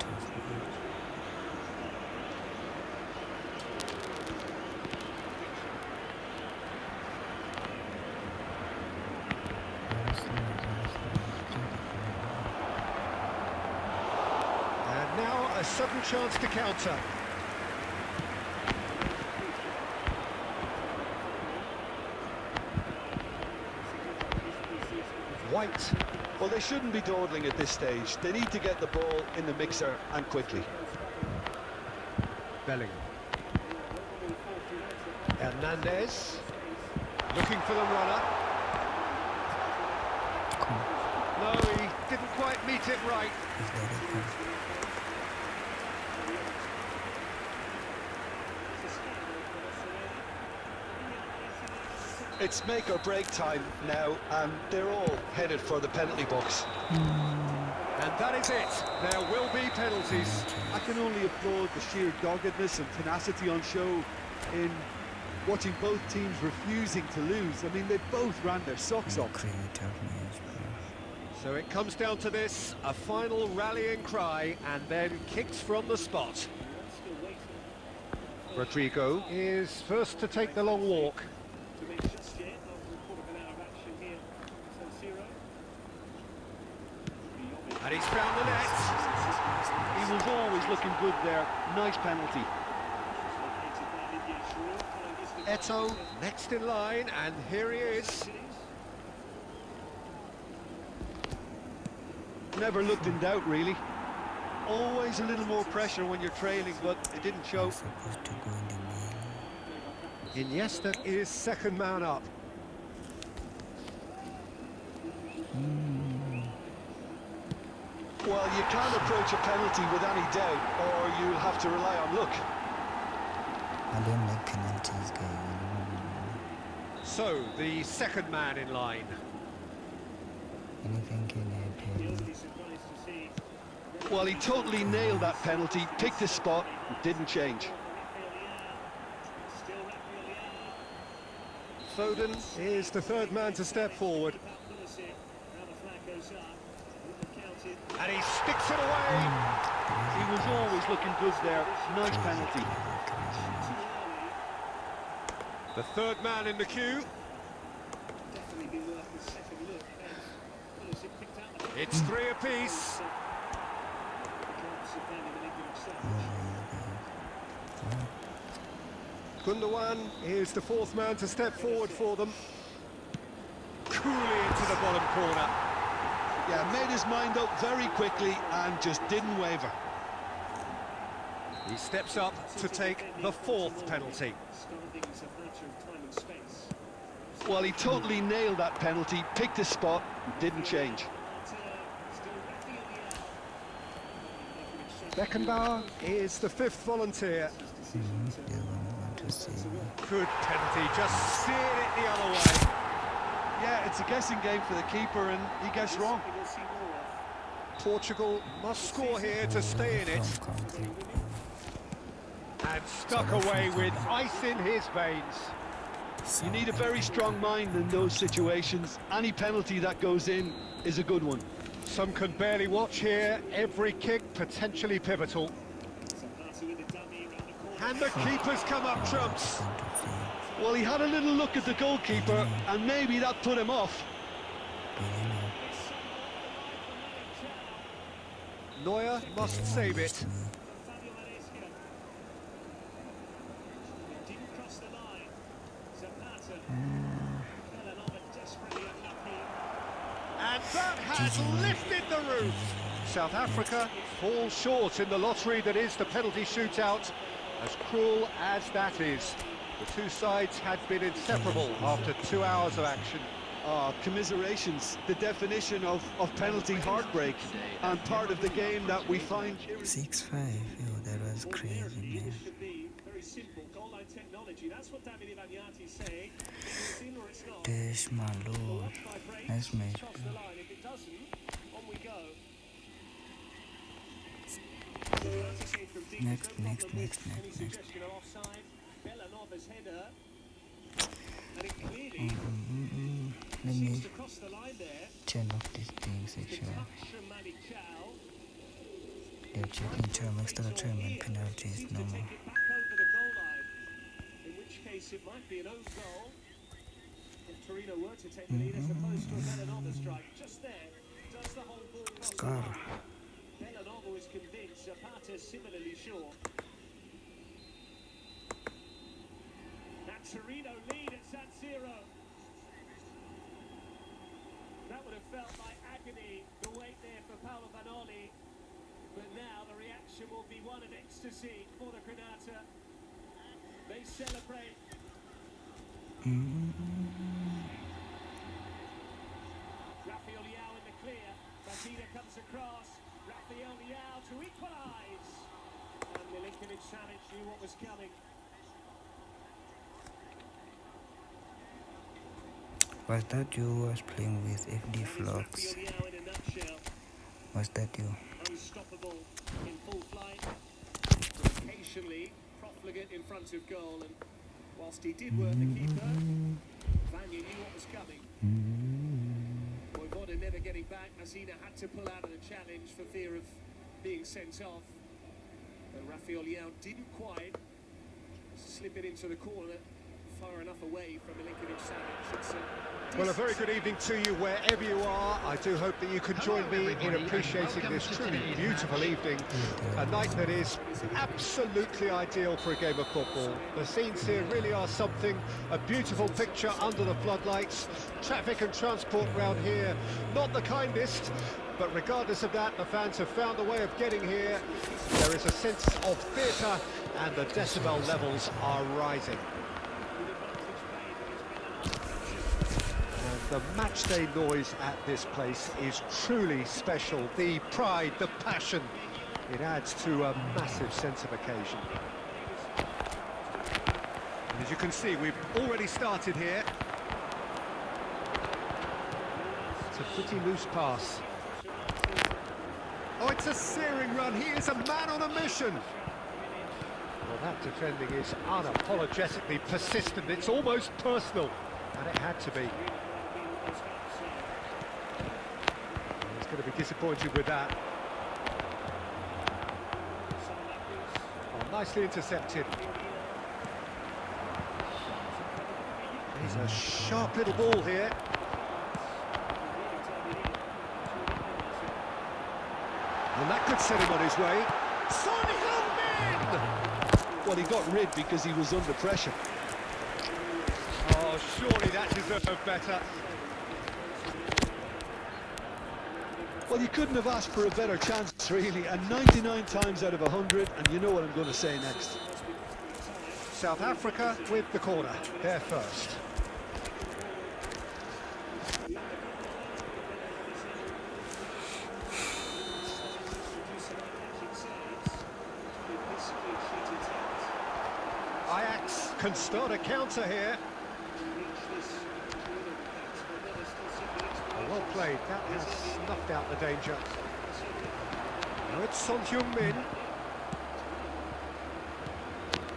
And now a sudden chance to counter. White. Well, they shouldn't be dawdling at this stage. They need to get the ball in the mixer and quickly. Bellingham. Hernandez. Looking for the runner. No, he didn't quite meet it right. It's make or break time now, and they're all headed for the penalty box. And that is it. There will be penalties. I can only applaud the sheer doggedness and tenacity on show in watching both teams refusing to lose. I mean, they both ran their socks off. So it comes down to this, a final rallying cry, and then kicks from the spot. Rodrigo is first to take the long walk. And he's found the net. He was always looking good there. Nice penalty. Eto next in line, and here he is. Never looked in doubt, really. Always a little more pressure when you're trailing, but it didn't show. Iniesta is second man up. Well, you can't approach a penalty with any doubt, or you'll have to rely on luck. I don't like penalties, guys. So, the second man in line. Anything can happen. Well, he totally nailed that penalty, picked his spot, didn't change. Foden is the third man to step forward. And he sticks it away. He was always looking good there. Nice penalty. The third man in the queue. It's three apiece. Gundogan is the fourth man to step forward for them. Coolly into the bottom corner. Yeah, made his mind up very quickly and just didn't waver. He steps up to take the fourth penalty. Well, he totally nailed that penalty, picked his spot, didn't change. Beckenbauer is the fifth volunteer. Good penalty, just steered it the other way. Yeah, it's a guessing game for the keeper, and he guessed wrong. Portugal must score here to stay in it. And stuck away with ice in his veins. You need a very strong mind in those situations. Any penalty that goes in is a good one. Some can barely watch here. Every kick potentially pivotal. And the keeper's come up trumps. Well, he had a little look at the goalkeeper, and maybe that put him off. Neuer must save it. And that has lifted the roof. South Africa fall short in the lottery that is the penalty shootout. As cruel as that is, the two sides had been inseparable after 2 hours of action. Commiserations, the definition of penalty heartbreak, and part of the game that we find... 6-5, yo, that was crazy, man. simple. Goal line technology. That's what Davide Bagnati's saying. It's in or it's not. This my lord. Let's make Cross the line. If it doesn't, on we go. Next. Any suggestion of offside? Bellanova's header. And it clearly Let seems me to cross the line there. turn off these things actually. Touch from Manical. They're checking term, extra term and penalties no more. Take it back over the goal line. In which case it might be an own goal. If Torino were to take the lead as opposed to a Bellanova strike. Just there. Does the whole ball cross the Scar. line? Bellanova is convinced. Zapata similarly sure. That Torino lead at San Siro. That would have felt like agony, the wait there for Paolo Vanoli. But now the reaction will be one of ecstasy for the Granata. They celebrate. Rafael Leao in the clear. Batina comes across. Rafael Leao to equalise. And Milinkovic-Savic knew what was coming. Was that you was playing with FD Flops? Rafael Leao in a nutshell. Was that you? Unstoppable in full flight. Occasionally profligate in front of goal, and whilst he did work the keeper, Vanya knew what was coming. Vojvoda never getting back. Masina had to pull out of the challenge for fear of being sent off. But Rafael Leao didn't quite slip it into the corner far enough away from Milinkovic-Savic. Well, a very good evening to you wherever you are. I do hope that you can join me in appreciating this truly beautiful evening. A night that is absolutely ideal for a game of football. The scenes here really are something. A beautiful picture under the floodlights. Traffic and transport round here, not the kindest. But regardless of that, the fans have found a way of getting here. There is a sense of theatre and the decibel levels are rising. The matchday noise at this place is truly special. The pride, the passion, it adds to a massive sense of occasion. And as you can see, we've already started here. It's a pretty loose pass. Oh, it's a searing run. He is a man on a mission. Well, that defending is unapologetically persistent. It's almost personal, and it had to be. He's going to be disappointed with that. Oh, nicely intercepted. He's a sharp little ball here. And that could set him on his way. Son Heung-min! Well, he got rid because he was under pressure. Oh, surely that deserved better. Well, you couldn't have asked for a better chance, really. And 99 times out of 100, and you know what I'm going to say next. South Africa with the corner. They're first. Ajax can start a counter here. Well played, that has snuffed out the danger. Now it's Son Heung-min.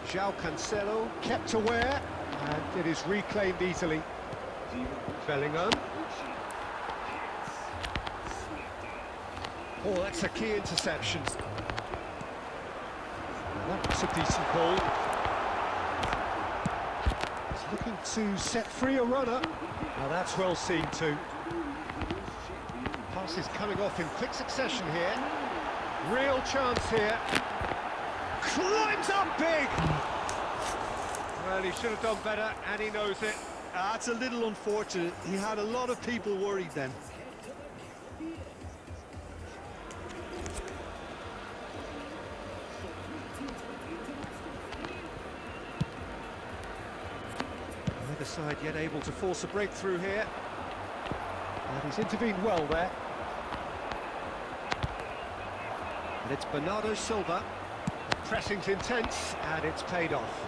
João Cancelo kept aware, and it is reclaimed easily. Bellingham. Oh, that's a key interception. Well, that was a decent ball. He's looking to set free a runner. Now that's well seen too. Passes coming off in quick succession here. Real chance here. Climbs up big! Well, he should have done better, and he knows it. That's a little unfortunate. He had a lot of people worried then. Neither side yet able to force a breakthrough here. And he's intervened well there. And it's Bernardo Silva. A Pressing's intense, and it's paid off.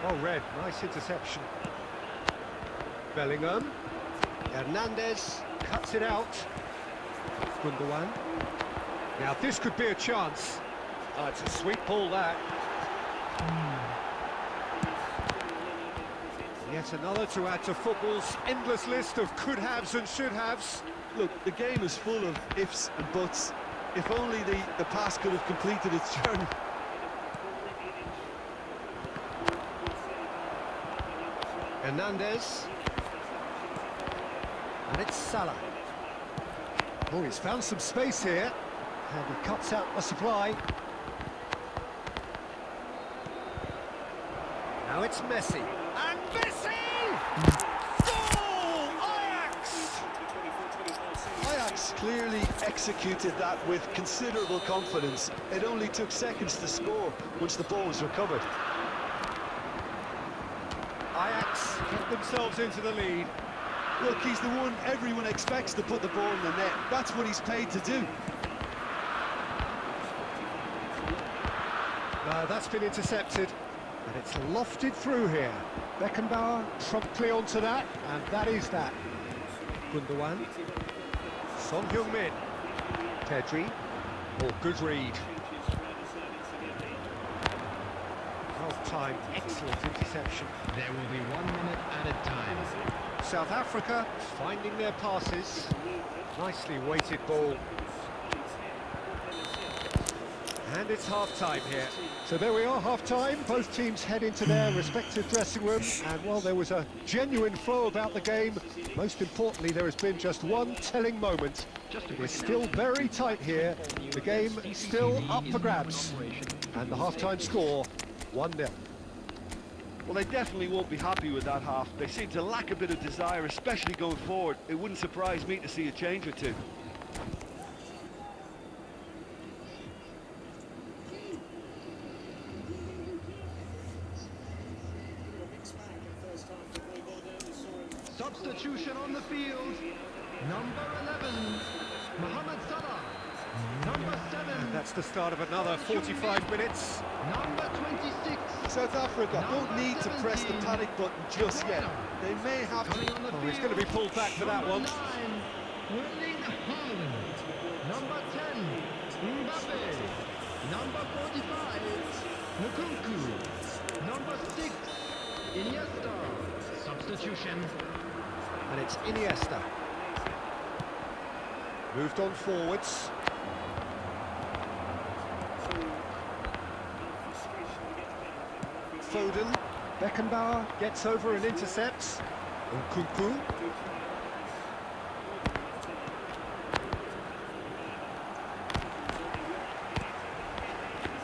Oh, Red, nice interception. Bellingham. Hernandez cuts it out. Gundogan. Now this could be a chance. Oh, it's a sweet ball, that. Yet another to add to football's endless list of could-haves and should-haves. Look, the game is full of ifs and buts. If only the pass could have completed its journey. Hernandez. And it's Salah. Oh, he's found some space here. And he cuts out the supply. Now it's Messi. And Messi! Goal! Ajax! Ajax clearly executed that with considerable confidence. It only took seconds to score once the ball was recovered. Ajax get themselves into the lead. Look, he's the one everyone expects to put the ball in the net. That's what he's paid to do. That's been intercepted, and it's lofted through here. Beckenbauer promptly onto that, and that is that. Gundogan. Son Heung-min. Pedri. Oh, good read. Well timed, excellent interception. There will be 1 minute added time. South Africa finding their passes. Nicely weighted ball. And it's half-time here. So there we are, half-time. Both teams head into their respective dressing rooms. And while there was a genuine flow about the game, most importantly, there has been just one telling moment. It is still very tight here. The game still up for grabs. And the half-time score, 1-0. Well, they definitely won't be happy with that half. They seem to lack a bit of desire, especially going forward. It wouldn't surprise me to see a change or two. Substitution on the field. Number 11, Mohamed Salah. Number 7. And that's the start of another 45 minutes. Number 26. South Africa don't need to press the panic button just yet. They may have to. Oh, he's going to be pulled back for that one. Erling Haaland. Number 10, Mbappe. Number 45, Nkunku. Number 6, Iniesta. Substitution. And it's Iniesta. Moved on forwards. Foden. Beckenbauer gets over and intercepts. Nkunku.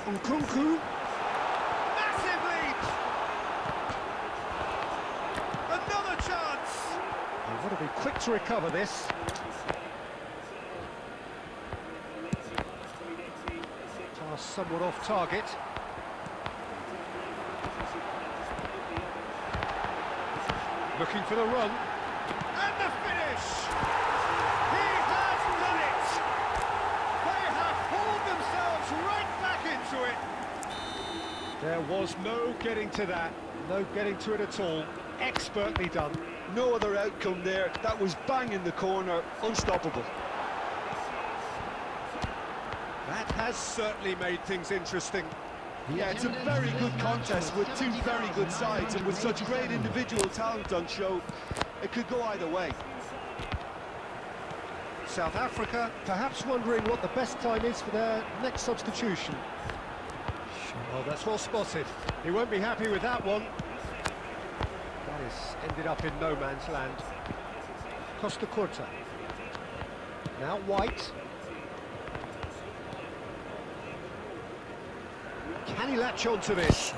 Nkunku. Massive leap! Another chance! They've got to be quick to recover this. Pass somewhat off target. Looking for the run. And the finish! He has done it! They have pulled themselves right back into it! There was no getting to that. No getting to it at all. Expertly done. No other outcome there. That was bang in the corner. Unstoppable. That has certainly made things interesting. Yeah, it's a very good contest with two very good sides, and with such great individual talent on show, it could go either way. South Africa perhaps wondering what the best time is for their next substitution. Well, that's well spotted. He won't be happy with that one. That has ended up in no man's land. Costa Curta. Now White. Can he latch on to this?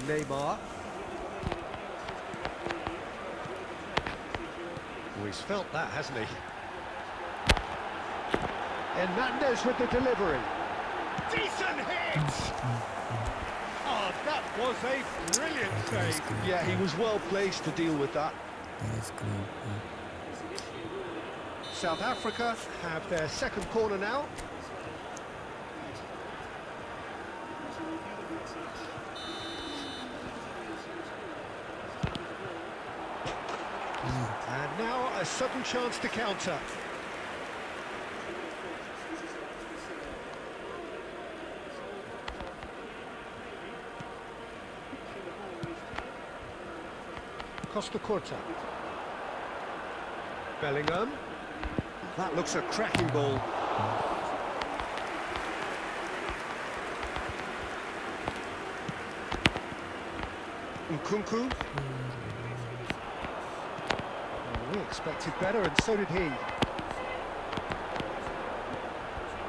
Neymar. Oh, he's felt that, hasn't he? Hernandez with the delivery. Decent hit! Oh, that was a brilliant save. Yeah, he was well placed to deal with that. That is great. South Africa have their second corner now. And now a sudden chance to counter. Costa Corta. Bellingham. That looks a cracking ball. Nkunku. We expected better, and so did he.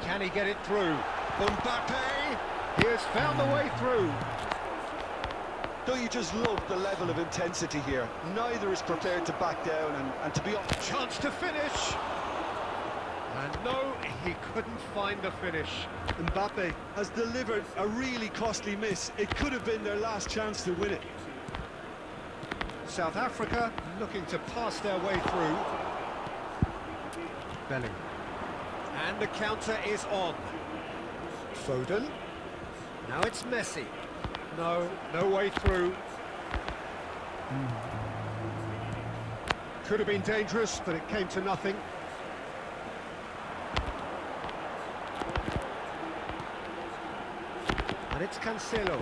Can he get it through? Mbappe! He has found the way through. Don't you just love the level of intensity here? Neither is prepared to back down, and to be honest... Chance to finish! And no, he couldn't find the finish. Mbappe has delivered a really costly miss. It could have been their last chance to win it. South Africa looking to pass their way through. Bellingham. And the counter is on. Foden. Now it's Messi. No way through. Could have been dangerous, but it came to nothing. And it's Cancelo.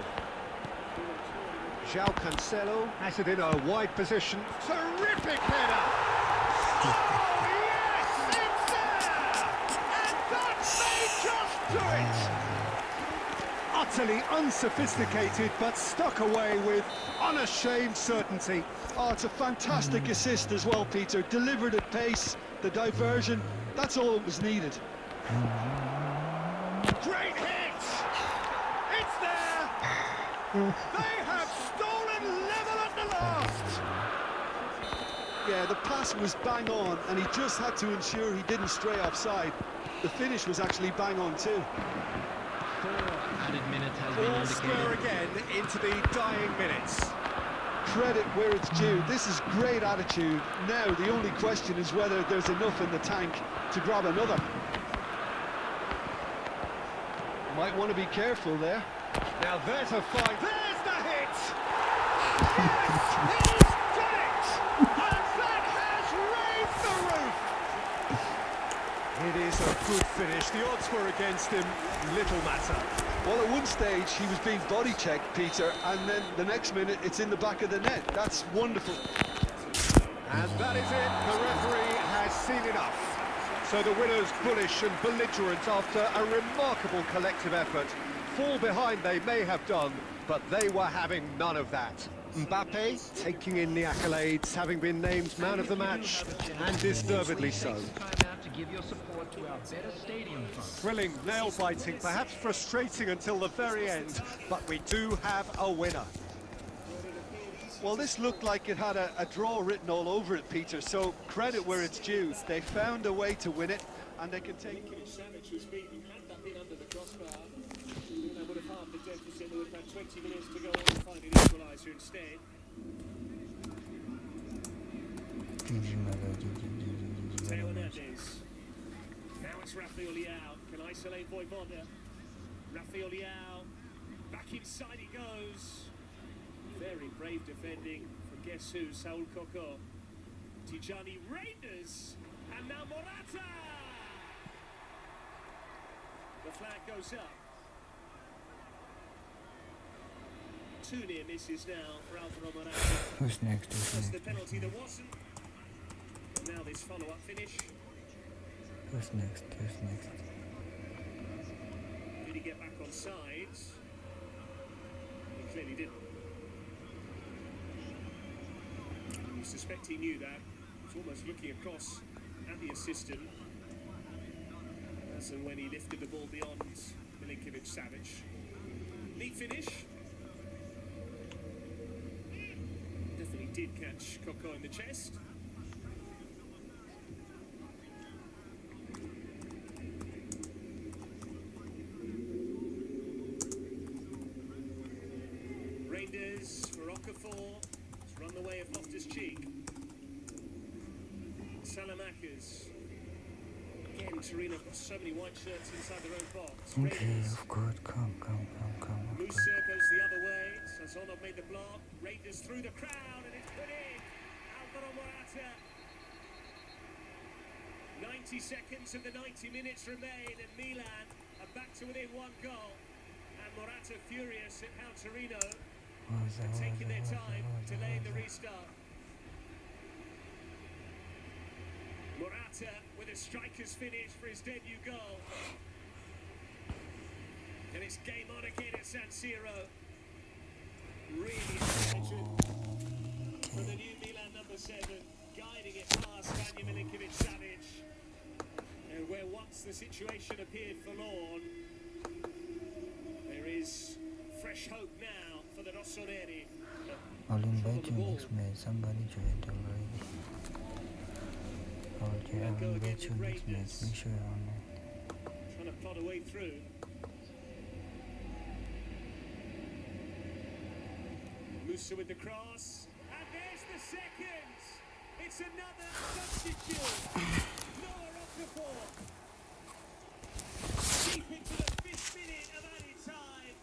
João Cancelo has it in a wide position. Terrific header! Oh, yes! It's there! And that may just do it! Utterly unsophisticated, but stuck away with unashamed certainty. Oh, it's a fantastic assist as well, Peter. Delivered at pace, the diversion, that's all that was needed. Great hit! It's there! They have stolen level at the last! Yeah, the pass was bang on, and he just had to ensure he didn't stray offside. The finish was actually bang on too. All square again into the dying minutes. Credit where it's due. This is great attitude. Now the only question is whether there's enough in the tank to grab another. Might want to be careful there. Now there's a fight. There's the hit! Yes, he's done it! And that has raised the roof! It is a good finish. The odds were against him. Little matter. Well, at one stage he was being body checked, Peter, and then the next minute it's in the back of the net. That's wonderful. And that is it. The referee has seen enough. So the winners, bullish and belligerent after a remarkable collective effort. Fall behind they may have done, but they were having none of that. Mbappe taking in the accolades, having been named man of the match, and deservedly so. Thrilling, nail-biting, perhaps frustrating until the very end, but we do have a winner. Well, this looked like it had a draw written all over it, Peter, so credit where it's due. They found a way to win it, and they can take it. Savage was beaten, had that been under the crossbar, they would have halved the deficit. They would have had 20 minutes to go on and find an equaliser instead. Teo Hernandez. Now it's Rafael Leao. Can isolate Voivoda. Rafael Leao. Back inside he goes. Very brave defending from guess who? Saul Coco. Tijani Reinders. And now Morata. The flag goes up. Two near misses now for Alvaro Morata. Who's next? That's the penalty there wasn't. And now this follow-up finish. Who's next? Did he get back on sides? He clearly didn't. You suspect he knew that. He's almost looking across at the assistant. As and when he lifted the ball beyond Milinkovic-Savic. Neat finish. Definitely did catch Coco in the chest. Reinders for Okafor. It's run the way of Loftus-Cheek. Salamakers. Again, Torino got so many white shirts inside their own box. Okay, Reinders. of course, come. Of Musa course. goes the other way. Sazonov made the block. Reinders through the crowd and it's put in. Alvaro Morata. 90 seconds of the 90 minutes remain and Milan are back to within one goal. And Morata furious at how Torino are taking their time, delaying the restart. Morata with a striker's finish for his debut goal. And it's game on again at San Siro. Really intelligent from the new Milan number 7, guiding it past Vanja Milinkovic-Savic. And where once the situation appeared forlorn, there is fresh hope now for the Rossoneri. I'll invite you next match. Somebody joined already. Okay, I'll invite you next match. Make sure you're on it. Trying to plot a way through. Musa with the cross. And there's the second. It's another substitute. Noah Okafor. Deep into the 5th minute of added time.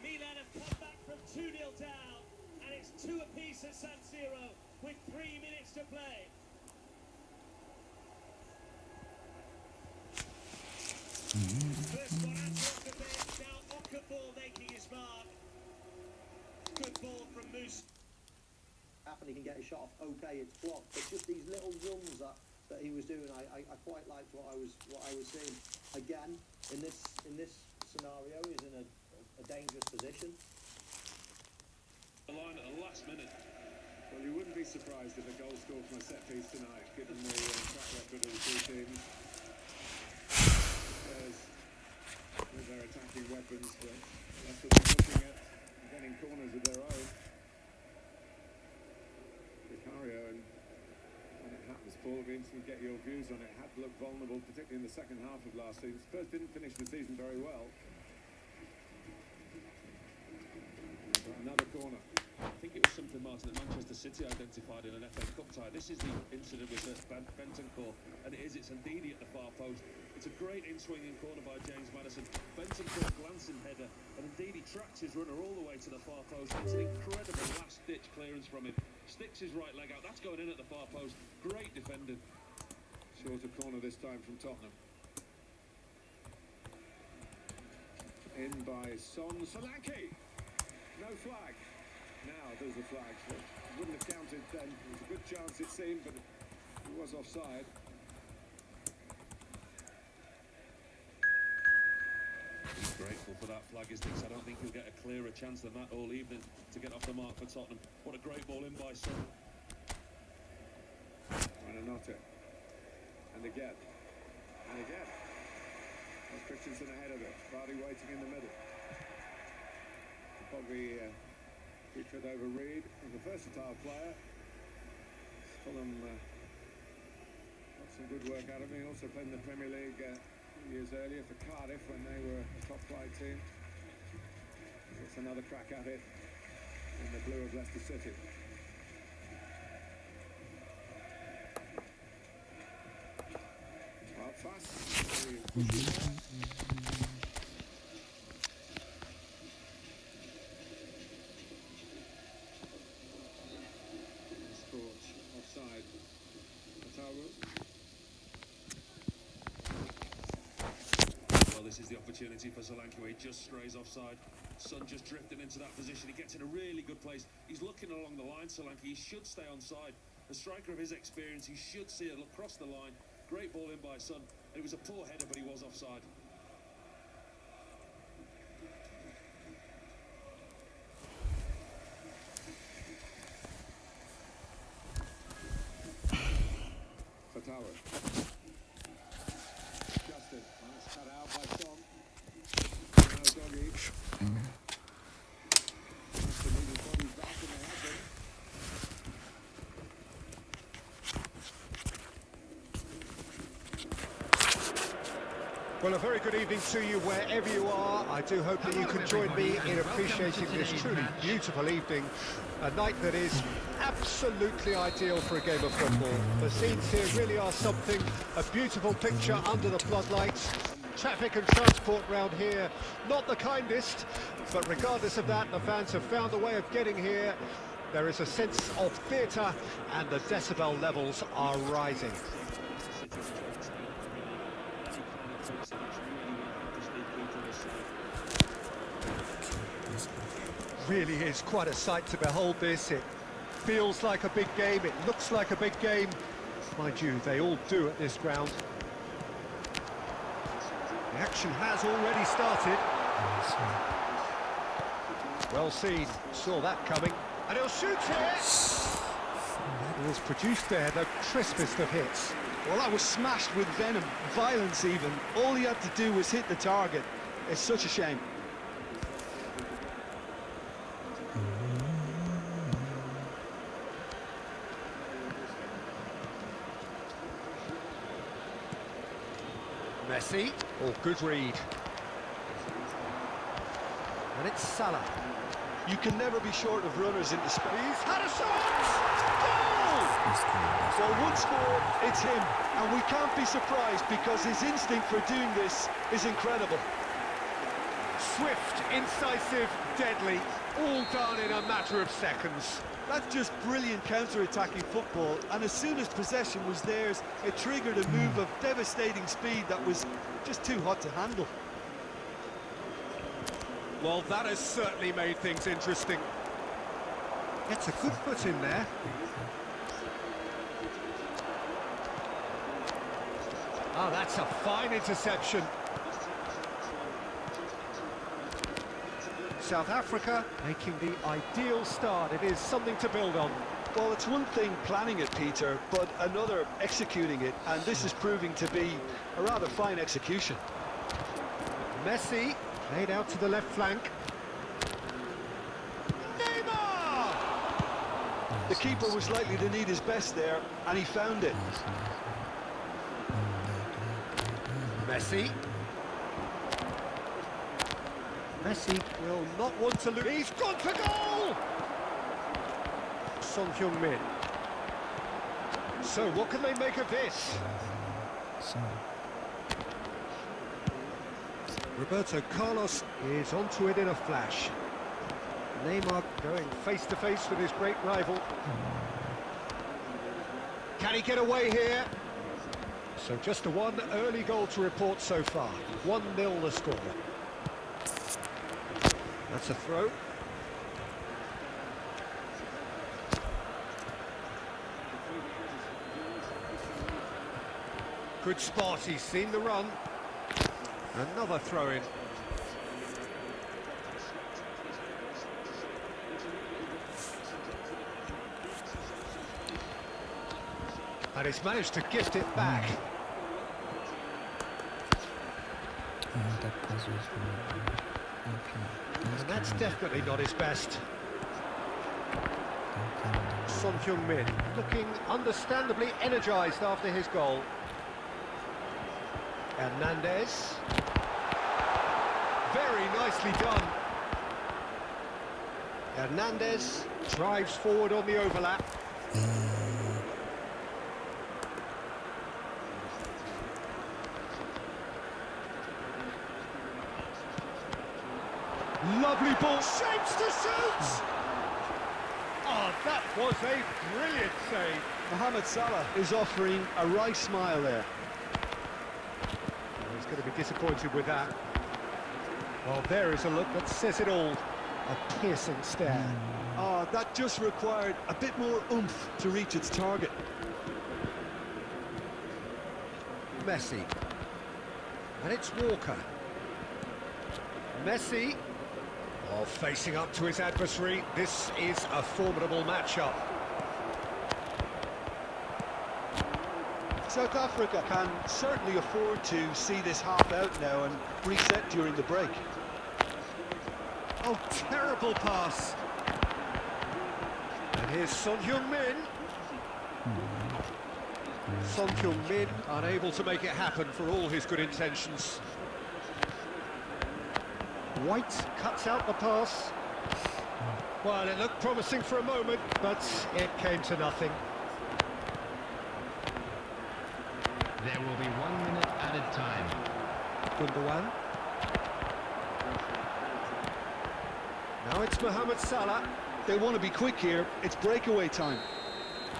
Milan have come back from 2-0 down. And it's 2 apiece at San Siro with 3 minutes to play. First one out off the bench, now Okafor making his mark. Good ball from Moose. Happen he can get a shot off, okay, it's blocked, but just these little runs that he was doing, I quite liked what I was seeing. Again, in this scenario, he's in a dangerous position. The line at the last minute. Well, you wouldn't be surprised if a goal scored from a set piece tonight, given the track record of the two teams. With their attacking weapons, but that's what they're looking at, getting corners of their own. Vicario, and when it happens, Paul, it'll be interesting to get your views on it. Had looked vulnerable, particularly in the second half of last season. Spurs didn't finish the season very well. But another corner. I think it was something, Martin, that Manchester City identified in an FA Cup tie. This is the incident with Bentancur, and it's Ndidi at the far post. It's a great in-swinging corner by James Maddison. Bentancur glancing header, and Ndidi tracks his runner all the way to the far post. It's an incredible last-ditch clearance from him. Sticks his right leg out. That's going in at the far post. Great defending. Shorter corner this time from Tottenham. In by Son Solanke. No flag. Now there's a flag. Wouldn't have counted then. It was a good chance it seemed, but it was offside. He's grateful for that flag, isn't he? 'Cause I don't think he'll get a clearer chance than that all evening to get off the mark for Tottenham. What a great ball in by Son. Buonanotte. And again. And again. There's Christensen ahead of it. Vardy waiting in the middle. Probably he could over Reed. He's a versatile player. Fulham got some good work out of him. He also played in the Premier League years earlier for Cardiff when they were a top flight team. Gets another crack at it in the blue of Leicester City. Out fast. Offside. Thato. Well, this is the opportunity for Solanke where he just strays offside. Son just drifting into that position. He gets in a really good place. He's looking along the line, Solanke. He should stay onside. A striker of his experience, he should see it across the line. Great ball in by Son. And it was a poor header, but he was offside. Thato. Justin. Nice cut out by Son. Now Doggy. Has to move his body back and they have him. Well, a very good evening to you wherever you are. I do hope that you can join me in appreciating this truly beautiful evening. A night that is absolutely ideal for a game of football. The scenes here really are something. A beautiful picture under the floodlights. Traffic and transport round here, not the kindest, but regardless of that, the fans have found a way of getting here. There is a sense of theatre and the decibel levels are rising. Really is quite a sight to behold this. It feels like a big game, it looks like a big game. Mind you, they all do at this ground. The action has already started. Well seen, saw that coming. And he'll shoot here! That was produced there, the crispest of hits. Well, that was smashed with venom, violence even. All he had to do was hit the target. It's such a shame. Messi, good read. And it's Salah. You can never be short of runners into space. He's had a shot! Goal! Well, once more, it's him. And we can't be surprised because his instinct for doing this is incredible. Swift, incisive, deadly, all done in a matter of seconds. That's just brilliant counter-attacking football, and as soon as possession was theirs, it triggered a move of devastating speed that was just too hot to handle. Well, that has certainly made things interesting. Gets a good foot in there. Oh, that's a fine interception. South Africa making the ideal start. It is something to build on. Well, it's one thing planning it, Peter, but another executing it, and this is proving to be a rather fine execution. Messi laid out to the left flank. Neymar! The keeper was likely to need his best there, and he found it. Messi. Messi will not want to lose. He's gone for goal! Son Heung-min. So what can they make of this? Roberto Carlos is onto it in a flash. Neymar going face to face with his great rival. Can he get away here? So just a one early goal to report so far. 1-0 the score. That's a throw. Good spot, he's seen the run. Another throw in. And he's managed to gift it back. And that's definitely not his best. Son Heung-min looking understandably energised after his goal. Hernandez. Very nicely done. Hernandez drives forward on the overlap. Lovely ball, shapes to shoot! Oh, that was a brilliant save. Mohamed Salah is offering a wry smile there. He's going to be disappointed with that. Well, there is a look that says it all. A piercing stare. Oh, that just required a bit more oomph to reach its target. Messi. And it's Walker. Messi. Oh, facing up to his adversary. This is a formidable matchup. South Africa can certainly afford to see this half out now and reset during the break. Oh, terrible pass. And here's Son Heung-min. Son Heung-min unable to make it happen for all his good intentions. White cuts out the pass. Well, it looked promising for a moment, but it came to nothing. There will be 1 minute added time. Gundogan. Now it's Mohamed Salah. They want to be quick here. It's breakaway time.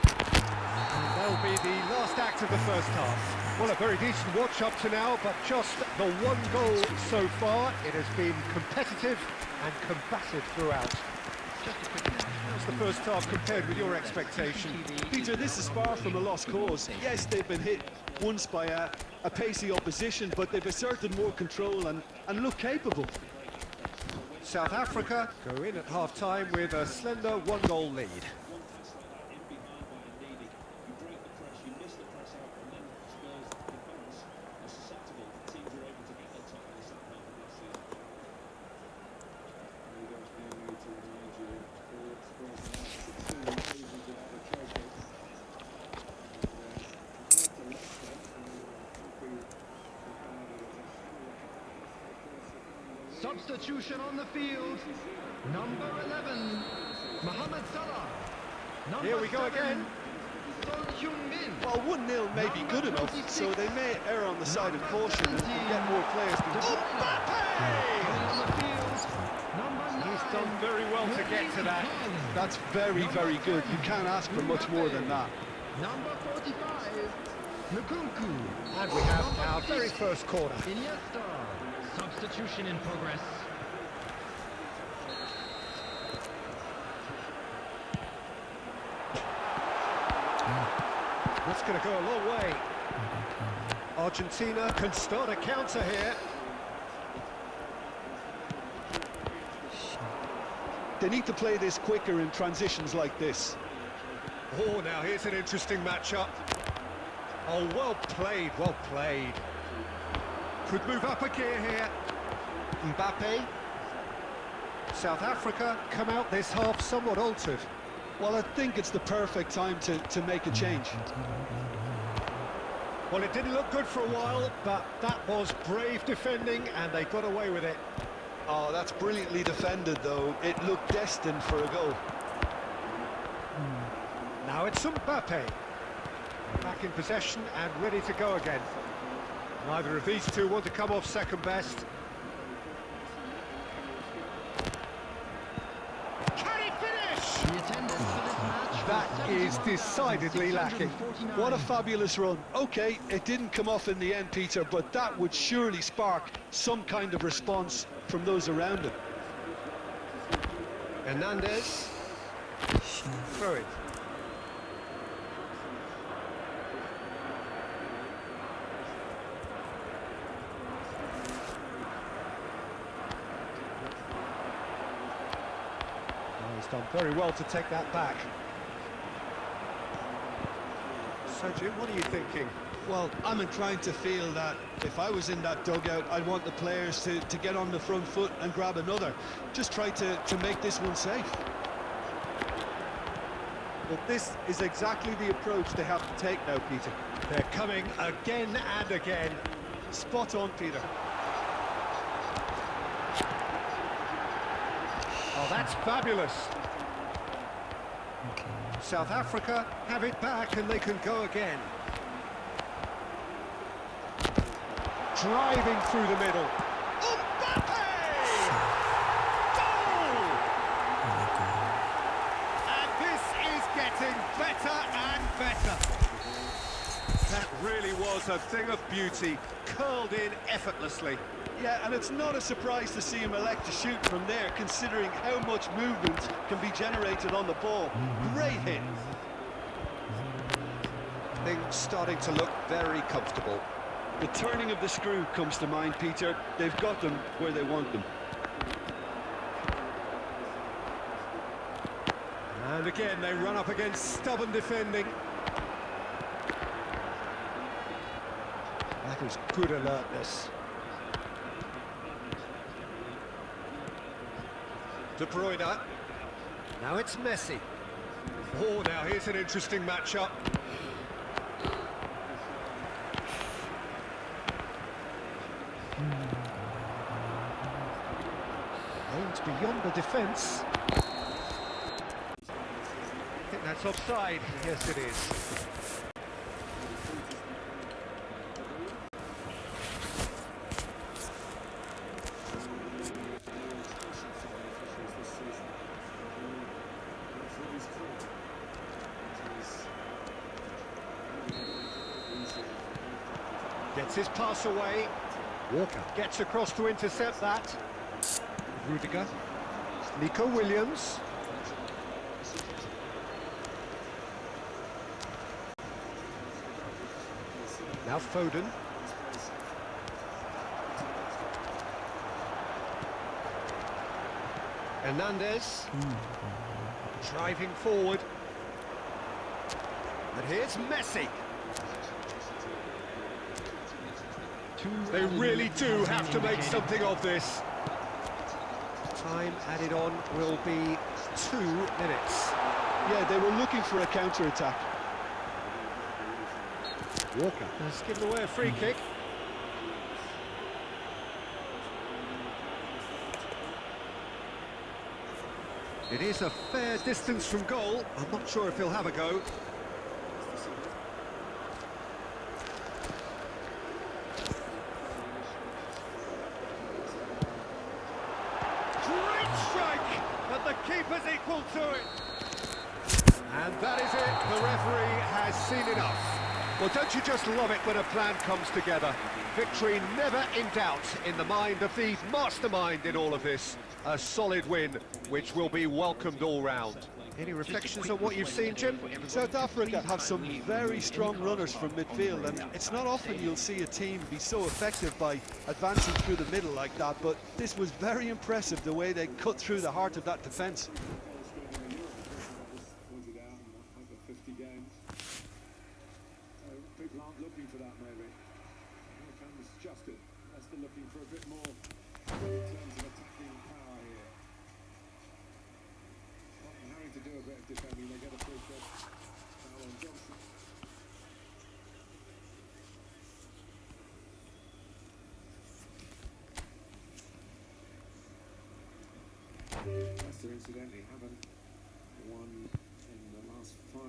And that'll be the last act of the first half. Well, a very decent watch up to now, but just the one goal so far. It has been competitive and combative throughout. How's the first half compared with your expectation? Peter, this is far from a lost cause. Yes, they've been hit once by a pacey opposition, but they've asserted more control and look capable. South Africa go in at half-time with a slender one-goal lead. Substitution on the field. Number 11, Mohamed Salah. Number Here we go 7, again. Son Heung-min. Well, 1-0 may be good enough, so they may err on the side of caution and get more players. He's done very well to get to that. That's very, very good. You can't ask for much more than that. Number 45, Nkunku. And we have our very first corner. Iniesta. Substitution in progress. That's going to go a long way. Argentina can start a counter here. They need to play this quicker in transitions like this. Oh, now here's an interesting matchup. Oh, well played, well played. Could move up a gear here. Mbappe. South Africa come out this half somewhat altered. Well, I think it's the perfect time to make a change. Well, it didn't look good for a while, but that was brave defending, and they got away with it. Oh, that's brilliantly defended, though. It looked destined for a goal. Now it's Mbappe. Back in possession and ready to go again. Neither of these two want to come off second best. Can he finish? That is decidedly lacking. What a fabulous run. Okay, it didn't come off in the end, Peter, but that would surely spark some kind of response from those around him. Hernandez. Throw it. He's done very well to take that back. So, Jim, what are you thinking? Well, I'm inclined to feel that if I was in that dugout, I'd want the players to get on the front foot and grab another. Just try to make this one safe. Well, this is exactly the approach they have to take now, Peter. They're coming again and again. Spot on, Peter. Oh, that's fabulous. Okay. South Africa have it back and they can go again. Driving through the middle. Mbappe! Goal! And this is getting better and better. That really was a thing of beauty, curled in effortlessly. Yeah, and it's not a surprise to see him elect to shoot from there, considering how much movement can be generated on the ball. Great hit. Things starting to look very comfortable. The turning of the screw comes to mind, Peter. They've got them where they want them. And again, they run up against stubborn defending. That is good alertness. De Bruyne. Now it's Messi. Oh, now here's an interesting matchup. beyond the defence. I think that's offside. Yes, it is. Gets his pass away. Walker gets across to intercept that. Rudiger. Nico Williams. Now Foden. Hernandez. Driving forward. And here's Messi. They really do have to make something of this. Time added on will be 2 minutes. Yeah, they were looking for a counter-attack. Walker has given away a free kick. It is a fair distance from goal. I'm not sure if he'll have a go. Keeper's equal to it. And that is it. The referee has seen enough. Well, don't you just love it when a plan comes together? Victory never in doubt in the mind of the mastermind in all of this. A solid win, which will be welcomed all round. Any reflections on what you've seen, Jim? South Africa have some very strong runners from midfield, and it's not often you'll see a team be so effective by advancing through the middle like that, but this was very impressive, the way they cut through the heart of that defence. People aren't looking for that, maybe. Here comes Justin. Leicester looking for a bit more in terms of attacking power here. Having to do a bit of defending, they get a free kick. Foul on Johnson. Leicester, incidentally, haven't won in the last 5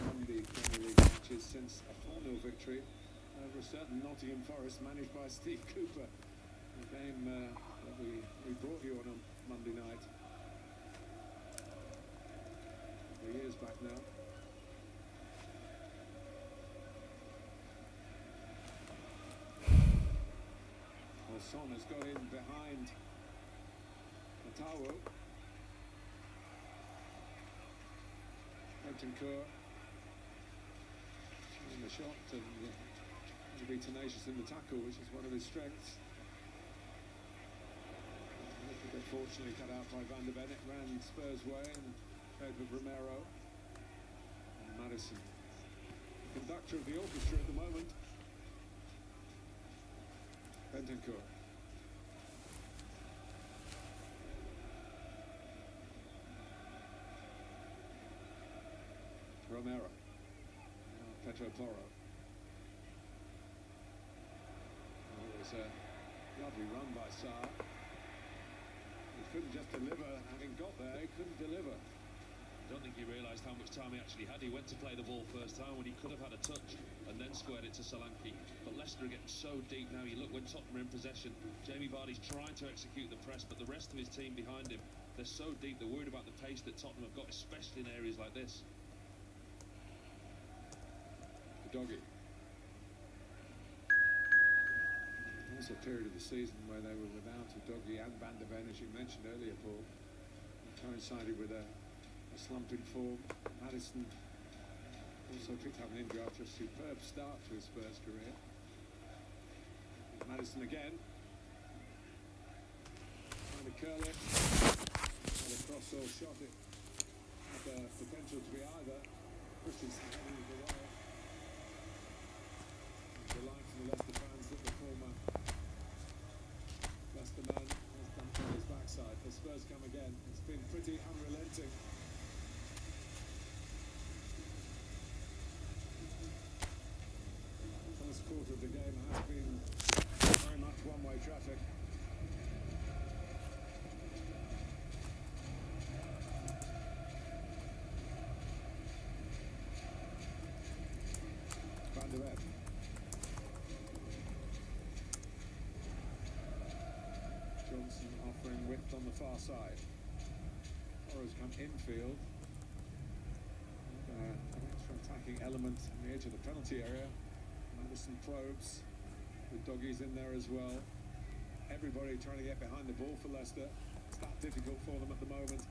Monday Premier League matches since a 4-0 victory over a certain Nottingham Forest managed by Steve Cooper. The game that we brought you on Monday night. Years back now. Well, Son has got in behind Thato. Bentancur showing the shot and to be tenacious in the tackle, which is one of his strengths. A little bit fortunately cut out by Van der Bennett, ran Spurs' way and paired with Romero and Madison, the conductor of the orchestra at the moment. Bentancur. Romero. Pedro Porro. Oh, it was a lovely run by Sarr. He couldn't just deliver, having got there, he couldn't deliver. I don't think he realised how much time he actually had. He went to play the ball first time when he could have had a touch and then squared it to Solanke. But Leicester are getting so deep now. You look when Tottenham are in possession, Jamie Vardy's trying to execute the press, but the rest of his team behind him, they're so deep, they're worried about the pace that Tottenham have got, especially in areas like this. Doggy. There was a period of the season where they were without Doggy and Van der Ven, as you mentioned earlier, Paul. It coincided with a slump in form. Madison also picked up an injury after a superb start to his Spurs career. Madison again. Trying to curl it. Had a cross or shot it. Had the potential to be either. Christensen heading the way. Delight for the Leicester fans that the former Leicester man has dumped on his backside. The Spurs come again. It's been pretty unrelenting. First quarter of the game has been very much one-way traffic. the far side. Torres come infield. An extra attacking element on the edge of the penalty area. Madison probes, with doggies in there as well. Everybody trying to get behind the ball for Leicester. It's that difficult for them at the moment.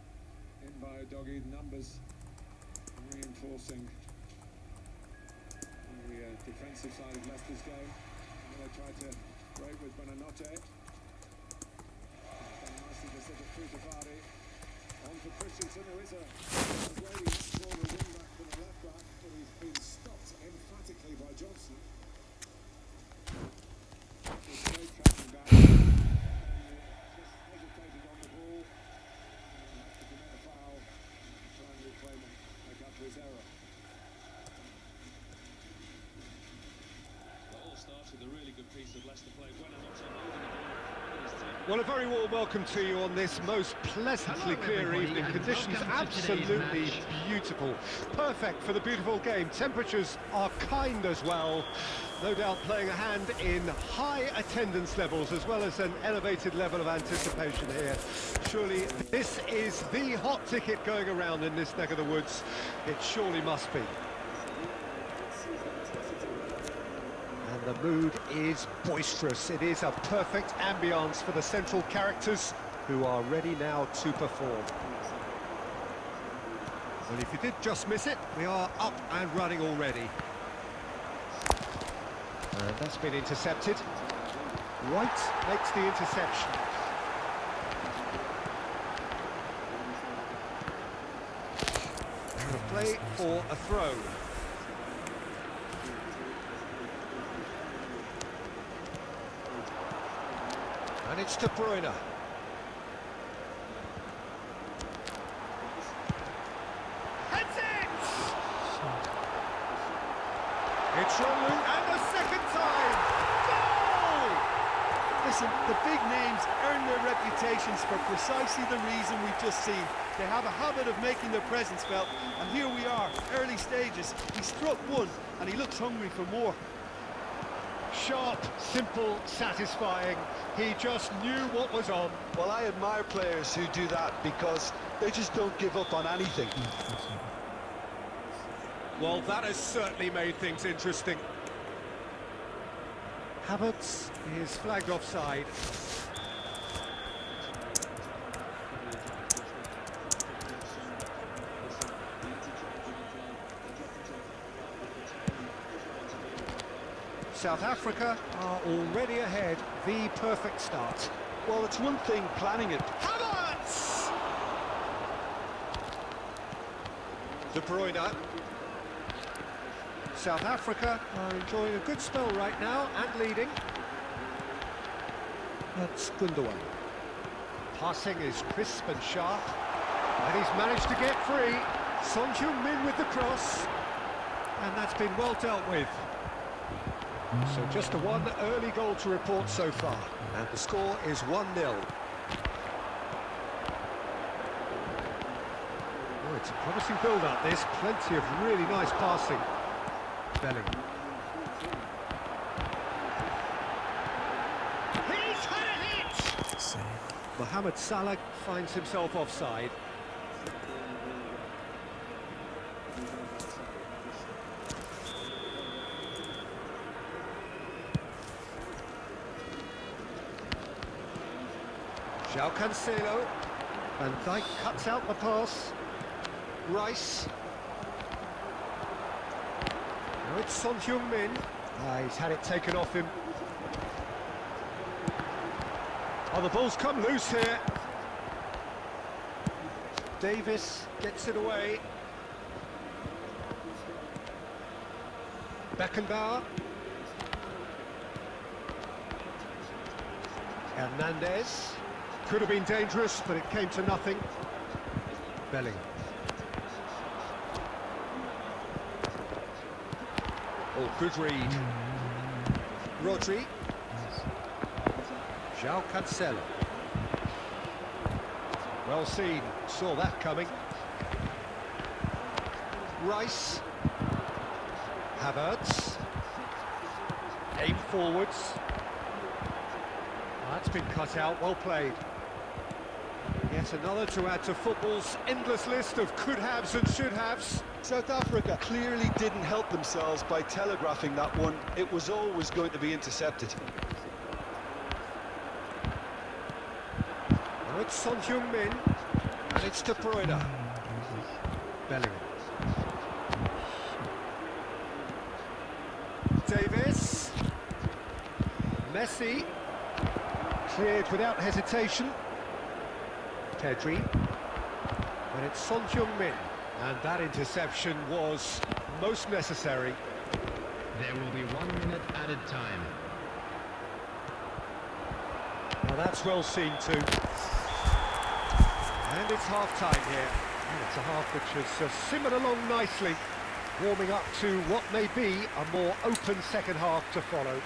In by doggy numbers, reinforcing the defensive side of Leicester's game. And they try to break with Benanotte. Nicely to set it through to Vardy. On for Christensen, who is a waiting for the wing back from the left back, but he's been stopped emphatically by Johnson. It's great tracking back. Just hesitated on the ball. And has to commit a foul to try and reclaim him, make up for his error. It all starts with a really good piece of Leicester play. Benanotte holding the ball in his team. Well, a very warm welcome to you on this most pleasantly clear evening. Conditions absolutely beautiful. Perfect for the beautiful game. Temperatures are kind as well. No doubt playing a hand in high attendance levels as well as an elevated level of anticipation here. Surely this is the hot ticket going around in this neck of the woods. It surely must be. And the mood is boisterous. It is a perfect ambience for the central characters who are ready now to perform. Well, if you did just miss it, we are up and running already. And that's been intercepted. White makes the interception. And a play for a throw. And it's De Bruyne. Heads it! It's Ronlu, and the second time! Goal! Listen, the big names earn their reputations for precisely the reason we've just seen. They have a habit of making their presence felt, and here we are, early stages. He struck one, and he looks hungry for more. Sharp, simple, satisfying. He just knew what was on. Well, I admire players who do that because they just don't give up on anything. Well, that has certainly made things interesting. Havertz is flagged offside. South Africa are already ahead. The perfect start. Well, it's one thing planning it. Havertz! De Bruyne. South Africa are enjoying a good spell right now and leading. That's Gundogan. Passing is crisp and sharp. And he's managed to get free. Son Heung-min with the cross. And that's been well dealt with. So just a one early goal to report so far. And the score is 1-0. Oh, it's a promising build-up, this. Plenty of really nice passing. Bellingham. He's had it! Mohamed Salah finds himself offside. João Cancelo. Van Dijk cuts out the pass. Rice. Now it's Son Heung-min. He's had it taken off him. Oh, the ball's come loose here. Davis gets it away. Beckenbauer. Hernandez. Could have been dangerous, but it came to nothing. Bellingham. Oh, good read. Rodri. João Cancelo. Well seen, saw that coming. Rice. Havertz. Aim forwards. That's been cut out, well played. Yet another to add to football's endless list of could-haves and should-haves. South Africa clearly didn't help themselves by telegraphing that one. It was always going to be intercepted. Now it's Son Heung-min, and it's to Proida. Bellerin. Davis. Messi. Cleared without hesitation. Pedri. And it's Son Heung-min. And that interception was most necessary. There will be 1 minute added time. Now that's well seen too. And it's half-time here. And it's a half which has simmered along nicely, warming up to what may be a more open second half to follow.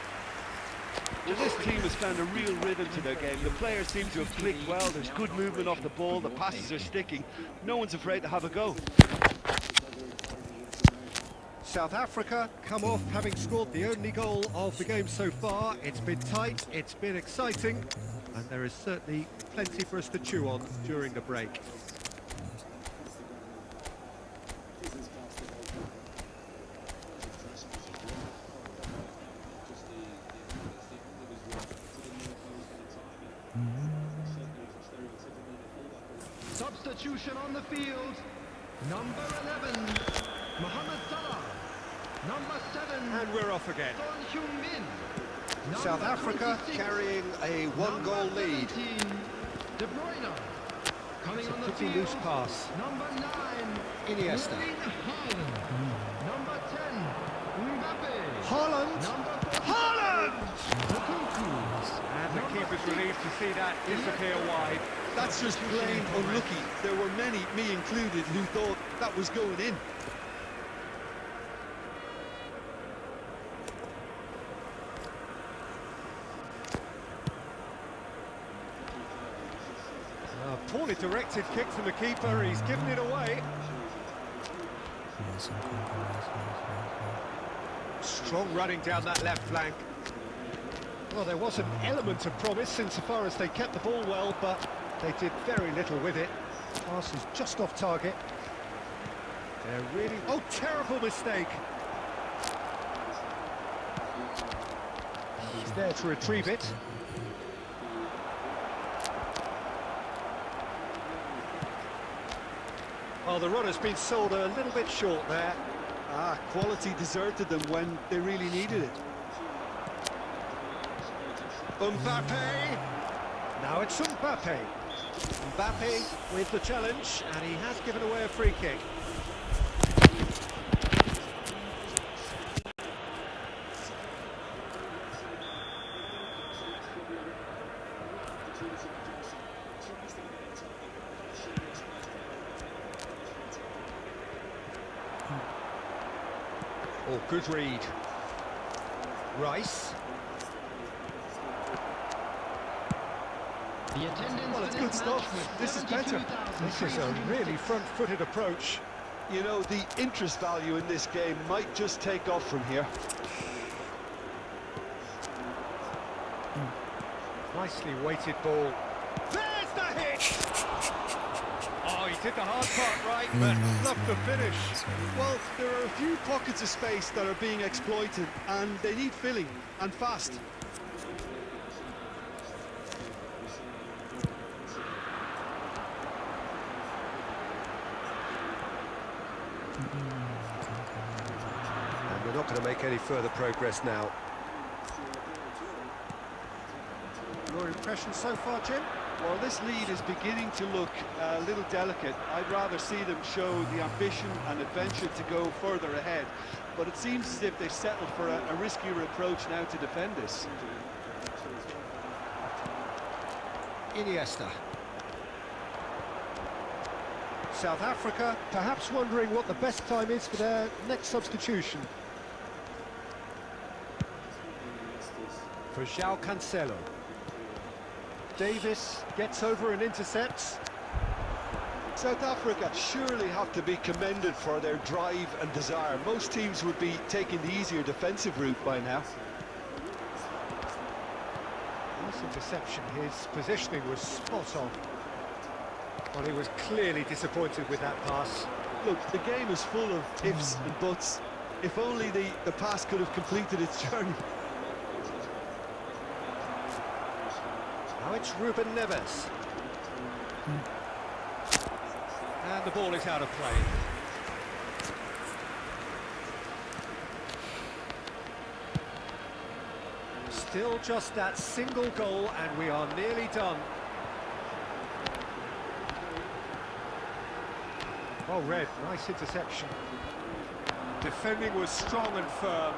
Well, this team has found a real rhythm to their game. The players seem to have clicked well. There's good movement off the ball. The passes are sticking. No one's afraid to have a go. South Africa come off having scored the only goal of the game so far. It's been tight, it's been exciting, and there is certainly plenty for us to chew on during the break. Substitution on the field. Number 11, Mohamed Salah. Number 7, And we're off again. Son Heung-min. South Number Africa 26, carrying a one-goal number lead. 17, De Bruyne. Coming It's a on the pretty field. loose pass. Number 9, Iniesta. Erling Haaland. Number 10, Mbappe. Haaland! Number 46, Haaland! Lukaku. And the keeper's relieved to see that disappear wide. That's just plain unlucky. There were many, me included, who thought that was going in. A poorly directed kick from the keeper, he's given it away. Strong running down that left flank. Well, there was an element of promise insofar as they kept the ball well, but they did very little with it. Pass is just off target. They're really... Oh, terrible mistake! He's there to retrieve it. Well, the run has been sold a little bit short there. Quality deserted them when they really needed it. Mbappe! Now it's Mbappe. Mbappe with the challenge, and he has given away a free kick. Oh, good read. Rice. The attendance Well, it's for good this stuff. match was This is better. This is a really front-footed approach. You know, the interest value in this game might just take off from here. Nicely weighted ball. There's the hit! Oh, he did the hard part right, but fluffed the finish. Well, there are a few pockets of space that are being exploited, and they need filling, and fast. And we're not going to make any further progress now. Your impression so far, Jim? Well, this lead is beginning to look a little delicate. I'd rather see them show the ambition and adventure to go further ahead. But it seems as if they've settled for a riskier approach now to defend this. Iniesta. South Africa perhaps wondering what the best time is for their next substitution. For João Cancelo. Davis gets over and intercepts. South Africa surely have to be commended for their drive and desire. Most teams would be taking the easier defensive route by now. Nice interception, his positioning was spot on. Well, he was clearly disappointed with that pass. Look, the game is full of ifs and buts. If only the pass could have completed its journey. Now it's Ruben Neves. And the ball is out of play. Still just that single goal and we are nearly done. Well read, nice interception. Defending was strong and firm.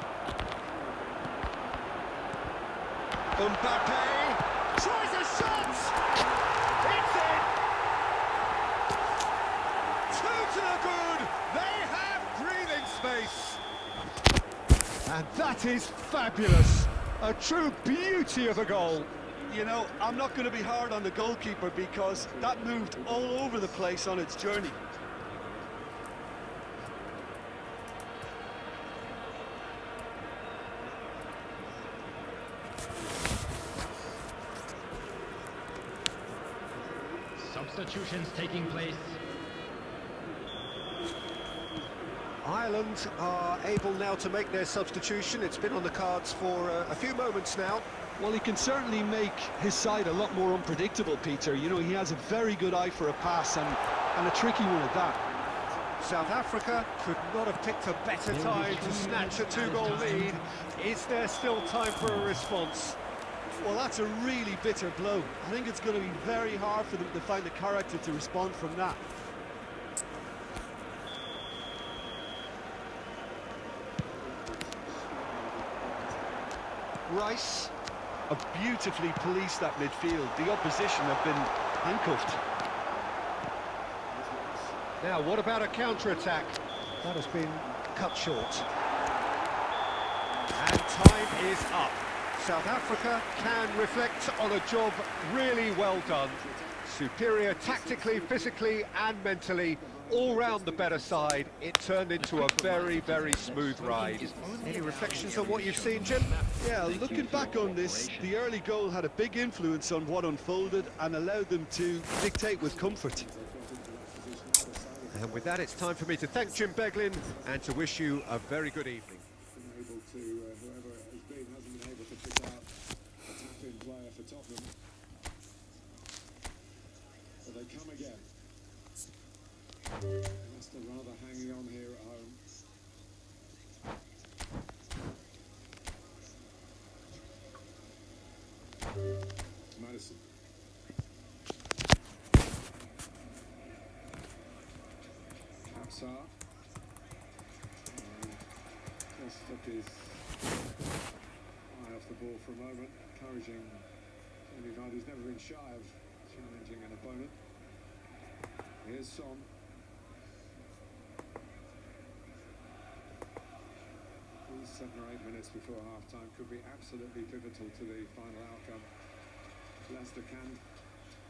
Mbappe tries a shot! It's in! 2 to the good! They have breathing space! And that is fabulous! A true beauty of a goal. You know, I'm not going to be hard on the goalkeeper because that moved all over the place on its journey. Substitutions taking place. Ireland are able now to make their substitution. It's been on the cards for a few moments now. Well, he can certainly make his side a lot more unpredictable, Peter. You know, he has a very good eye for a pass and a tricky one at that. South Africa could not have picked a better time to snatch a 2-goal lead. Is there still time for a response? Well, that's a really bitter blow. I think it's going to be very hard for them to find the character to respond from that. Rice. Have beautifully policed that midfield. The opposition have been handcuffed. Now, what about a counter-attack? That has been cut short. And time is up. South Africa can reflect on a job really well done. Superior tactically, physically and mentally. All round the better side. It turned into a very, very smooth ride. Any reflections on what you've seen, Jim? Yeah, looking back on this, the early goal had a big influence on what unfolded and allowed them to dictate with comfort. And with that, it's time for me to thank Jim Beglin and to wish you a very good evening. Able to, whoever has been, hasn't been able to pick out a tap-in player for Tottenham. But they come again. Leicester rather hanging on here at home. Madison. Capsar. Just took his eye off the ball for a moment, encouraging Jamie Vardy, who's never been shy of challenging an opponent. Here's Son. These 7 or 8 minutes before half-time could be absolutely pivotal to the final outcome. Leicester can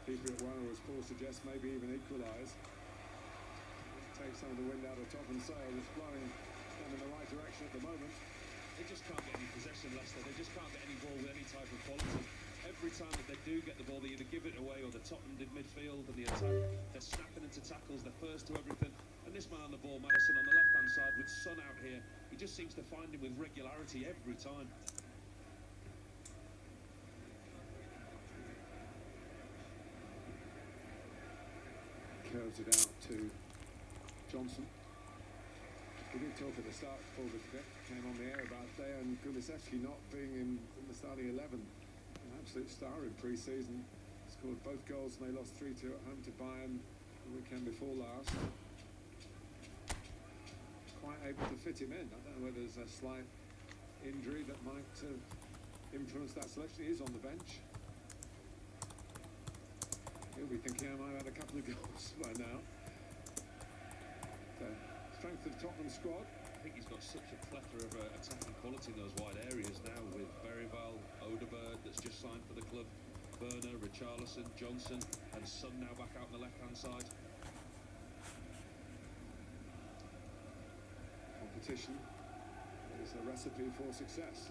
keep it at 1, or as Paul suggests, maybe even equalise. Take some of the wind out of Tottenham's sails. It's blowing them in the right direction at the moment. They just can't get any possession, Leicester. They just can't get any ball with any type of quality. Every time that they do get the ball, they either give it away or the Tottenham did midfield and the attack. They're snapping into tackles, they're first to everything. And this man on the ball, Madison, on the left-hand side with Son out here, he just seems to find him with regularity every time. Curves it out to Johnson. We did talk at the start, Paul came on the air about Dejan Kulusevski not being in the starting 11. An absolute star in pre-season. Scored both goals and they lost 3-2 at home to Bayern the weekend before last. Quite able to fit him in. I don't know whether there's a slight injury that might influence that selection. He is on the bench. He'll be thinking I might have had a couple of goals by now. The strength of Tottenham squad. I think he's got such a plethora of attacking quality in those wide areas now, with Berryvale, Odegaard that's just signed for the club, Werner, Richarlison, Johnson, and Son now back out on the left-hand side. Competition is a recipe for success.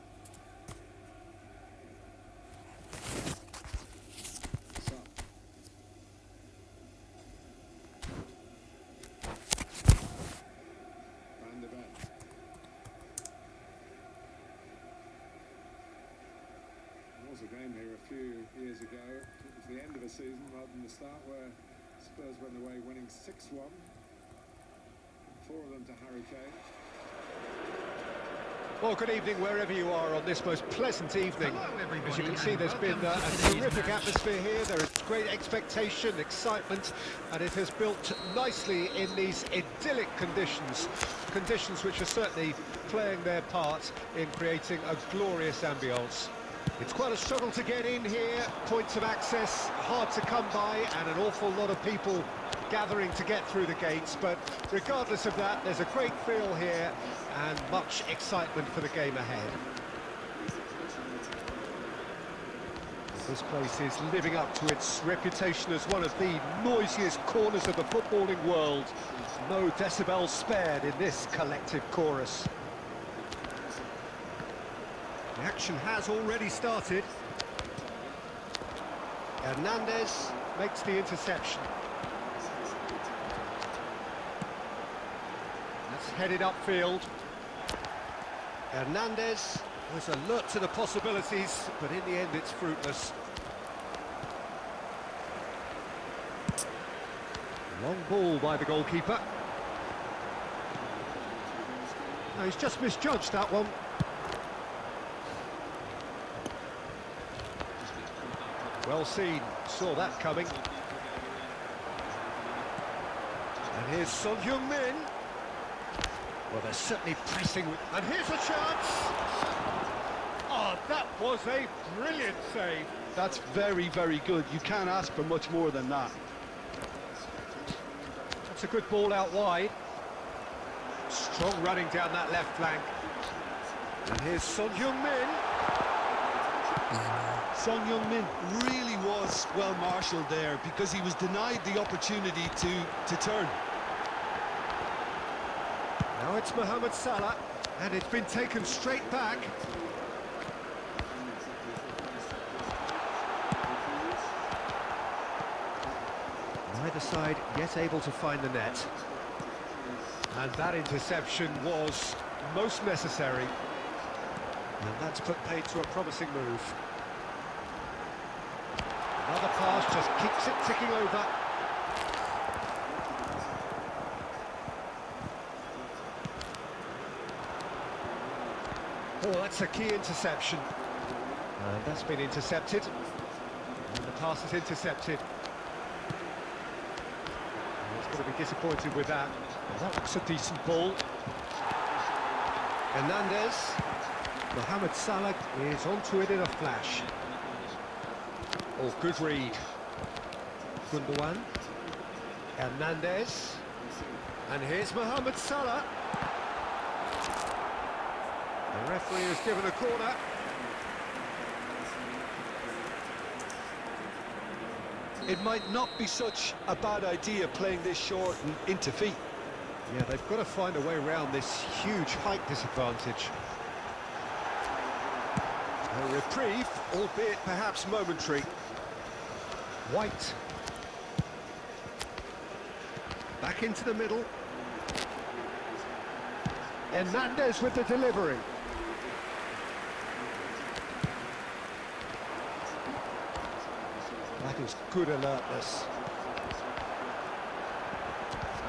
game here a few years ago. It was the end of a season rather than the start, where Spurs went away winning 6-1. 4 of them to Harry Kane. Well, good evening wherever you are on this most pleasant evening. As you can see, there's been a terrific atmosphere here. There is great expectation, excitement, and it has built nicely in these idyllic conditions. Conditions which are certainly playing their part in creating a glorious ambience. It's quite a struggle to get in here, points of access hard to come by, and an awful lot of people gathering to get through the gates, but regardless of that, there's a great feel here and much excitement for the game ahead. This place is living up to its reputation as one of the noisiest corners of the footballing world. No decibels spared in this collective chorus. The action has already started. Hernandez makes the interception. That's headed upfield. Hernandez was alert to the possibilities, but in the end it's fruitless. Long ball by the goalkeeper. No, he's just misjudged that one. Well seen, saw that coming. And here's Son Heung-min. Well, they're certainly pressing, and here's a chance! Oh, that was a brilliant save. That's very, very good. You can't ask for much more than that. That's a good ball out wide. Strong running down that left flank. And here's Son Heung-min. Son Heung-min really was well marshalled there, because he was denied the opportunity to turn. Now it's Mohamed Salah, and it's been taken straight back. Neither side yet able to find the net. And that interception was most necessary. And that's put paid to a promising move. Another pass just keeps it ticking over. Oh, that's a key interception. And that's been intercepted. And the pass is intercepted. And he's going to be disappointed with that. Well, that looks a decent ball. Hernandez. Mohamed Salah is onto it in a flash. Oh, good read. Gundogan. Hernandez. And here's Mohamed Salah. The referee has given a corner. It might not be such a bad idea playing this short and into feet. Yeah, they've got to find a way around this huge height disadvantage. A reprieve, albeit perhaps momentary. White. Back into the middle. Hernandez with the delivery. That is good alertness.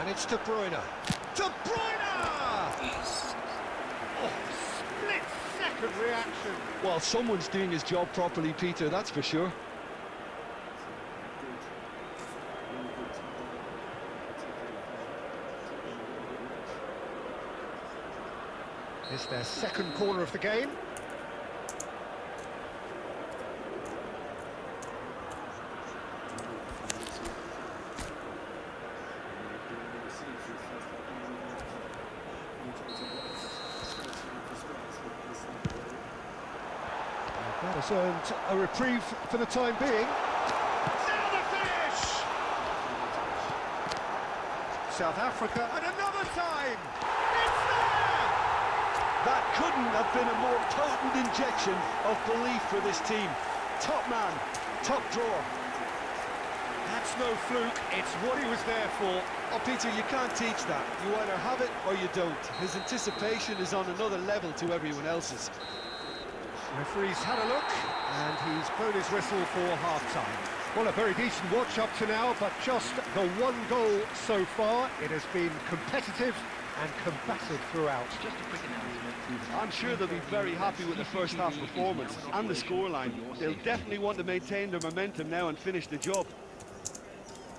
And it's De Bruyne. De Bruyne! Yes. Oh, split-second reaction. Well, someone's doing his job properly, Peter, that's for sure. It's their second corner of the game. That has earned a reprieve for the time being. Now the finish! South Africa, and another time! It's there! That couldn't have been a more potent injection of belief for this team. Top man, top drawer. That's no fluke, it's what he was there for. Oh, Peter, you can't teach that. You either have it or you don't. His anticipation is on another level to everyone else's. Referee's had a look, and he's blown his whistle for half-time. Well, a very decent watch up to now, but just the one goal so far. It has been competitive and combative throughout. Just a quick announcement. I'm sure they'll be very happy with the first half performance and the scoreline. They'll definitely want to maintain their momentum now and finish the job.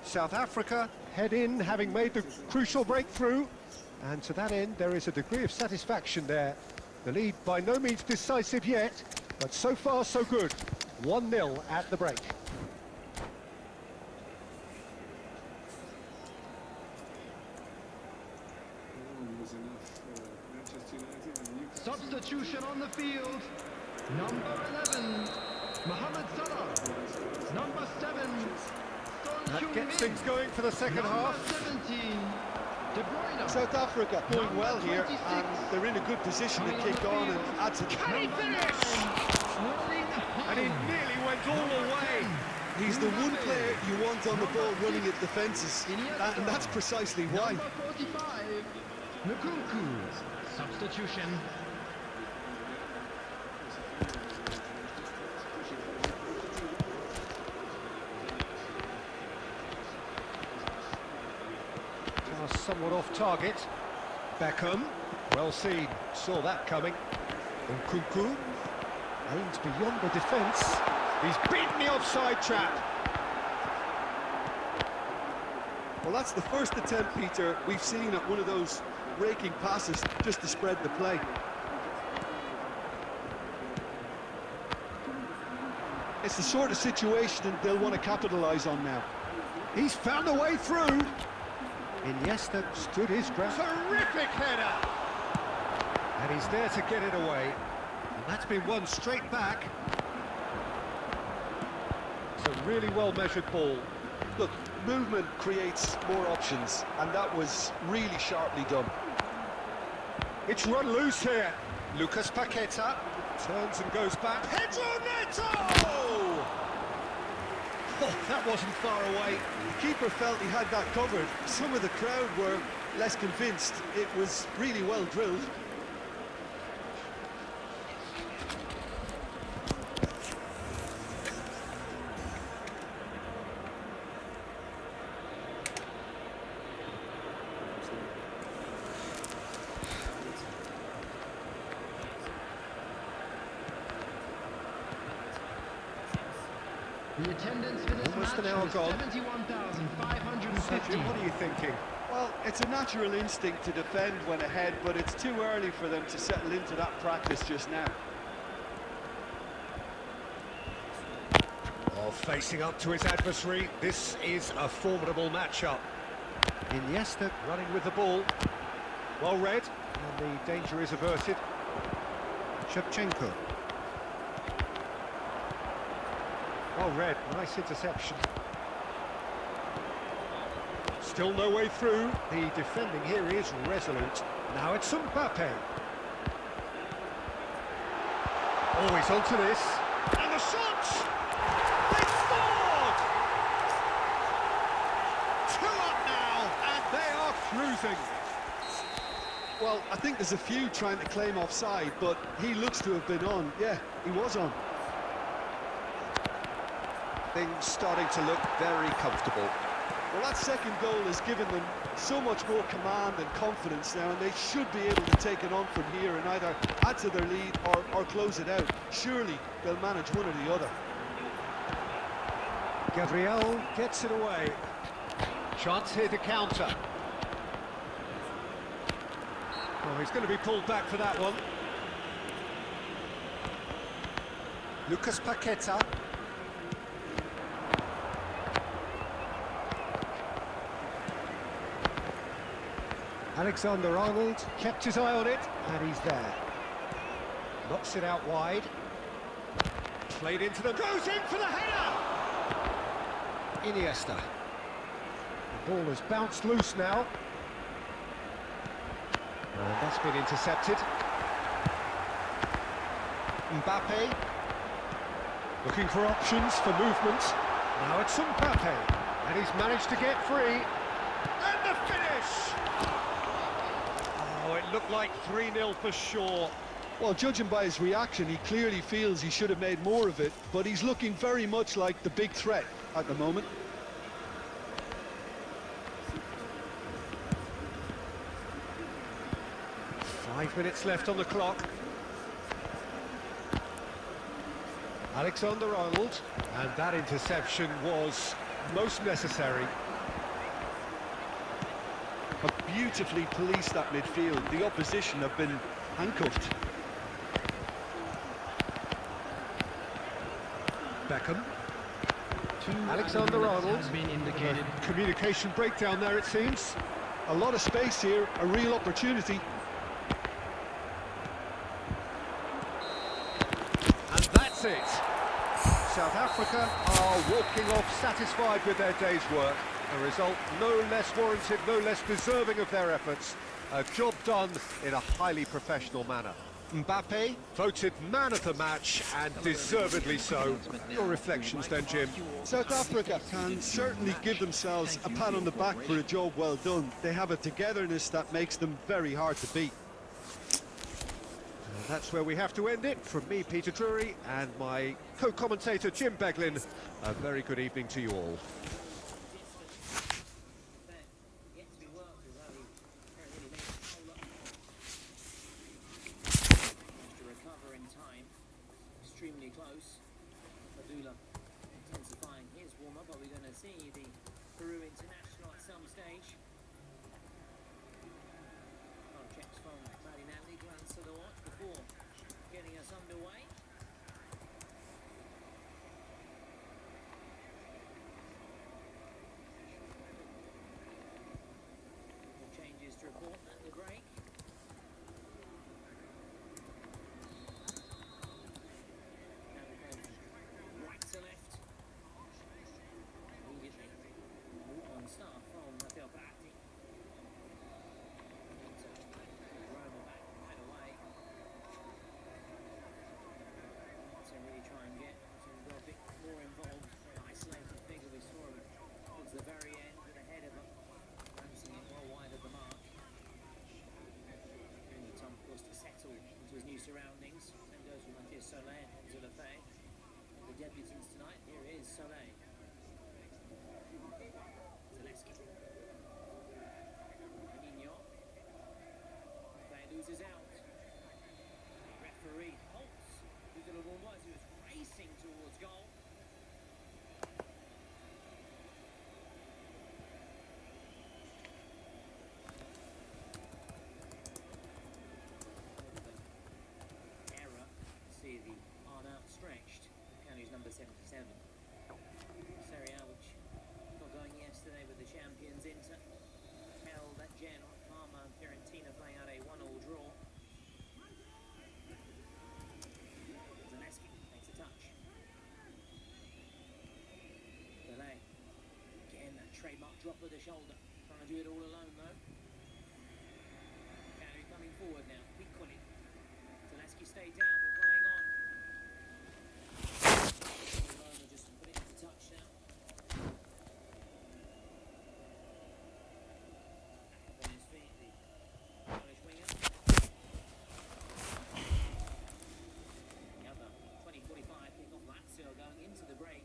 South Africa head in, having made the crucial breakthrough, and to that end there is a degree of satisfaction there. The lead by no means decisive yet, but so far so good. 1-0 at the break. Substitution on the field. Number 11, Mohamed Salah. Number 7, That gets things going for the second half. 17, De Bruyne. South Africa going well here, 26. and they're in a good position to kick on and add to the... Can he finish? And he nearly went all the way. He's the one player you want on the ball running at the fences, and that's precisely why. Number 45, Nkunku. Substitution. Pass somewhat off target. Beckham, well seen, saw that coming. Nkunku aims beyond the defence. He's beaten the offside trap. Well, that's the first attempt, Peter, we've seen at one of those raking passes just to spread the play. It's the sort of situation they'll want to capitalise on now. He's found a way through. Iniesta stood his ground. Terrific header! And he's there to get it away. And that's been won straight back. It's a really well-measured ball. Look, movement creates more options, and that was really sharply done. It's run loose here. Lucas Paqueta turns and goes back. Pedro Neto! Oh, that wasn't far away. The keeper felt he had that covered. Some of the crowd were less convinced. It was really well drilled. The attendance for this Almost match an hour was gone. 71,550. What are you thinking? Well, it's a natural instinct to defend when ahead, but it's too early for them to settle into that practice just now. Oh, facing up to his adversary, this is a formidable matchup. Iniesta running with the ball. Well read, and the danger is averted. Shevchenko. Well read, nice interception. Still no way through. The defending here is resolute. Now it's Mbappe. Oh, he's onto this. And the shot! They scored! 2 up now, and they are cruising. Well, I think there's a few trying to claim offside, but he looks to have been on. Yeah, he was on. Things starting to look very comfortable. Well, that second goal has given them so much more command and confidence now, and they should be able to take it on from here and either add to their lead or close it out. Surely they'll manage one or the other. Gabriel gets it away. Chance here to counter. Oh, he's going to be pulled back for that one. Lucas Paqueta. Alexander-Arnold kept his eye on it, and he's there. Knocks it out wide. Played into the... Goes in for the header! Iniesta. The ball has bounced loose now. And that's been intercepted. Mbappe. Looking for options for movement. Now it's Mbappe. And he's managed to get free. And the finish! Oh, it looked like 3-0 for sure. Well, judging by his reaction, he clearly feels he should have made more of it, but he's looking very much like the big threat at the moment. Five minutes left on the clock. Alexander-Arnold, and that interception was most necessary. But beautifully policed that midfield. The opposition have been handcuffed. Beckham. Alexander-Arnold. Has been indicated. Communication breakdown there, it seems. A lot of space here, a real opportunity. And that's it. South Africa are walking off satisfied with their day's work. A result no less warranted, no less deserving of their efforts. A job done in a highly professional manner. Mbappe voted man of the match, and deservedly so. Your reflections then, Jim? South Africa can certainly give themselves a pat on the back for a job well done. They have a togetherness that makes them very hard to beat. And that's where we have to end it. From me, Peter Drury, and my co-commentator, Jim Beglin, a very good evening to you all. Extremely close. Padula intensifying his warm-up. Are we going to see the Peru international at some stage? Checks from Marinelli, glance to the watch before getting us underway. More changes to report at the break. Surroundings, and goes with Matthias Soleil into the fay. The debutants tonight, here is Soleil. Zaleski. Nino. Fay loses out. Referee halts. Who's the ball was? He was racing towards goal. Stretched. County's number 77. Serie A, which got going yesterday with the champions Inter, held at Genoa, Parma and Fiorentina playing out a 1-1 draw. Zaleski makes a touch. Delay. Again, that trademark drop of the shoulder. Trying to do it all alone though. County coming forward now. Equally. Zaleski stayed down but playing on. Just put it into touch now. On his feet, the Irish winger. The other 20:45 kick-off. Lazio going into the break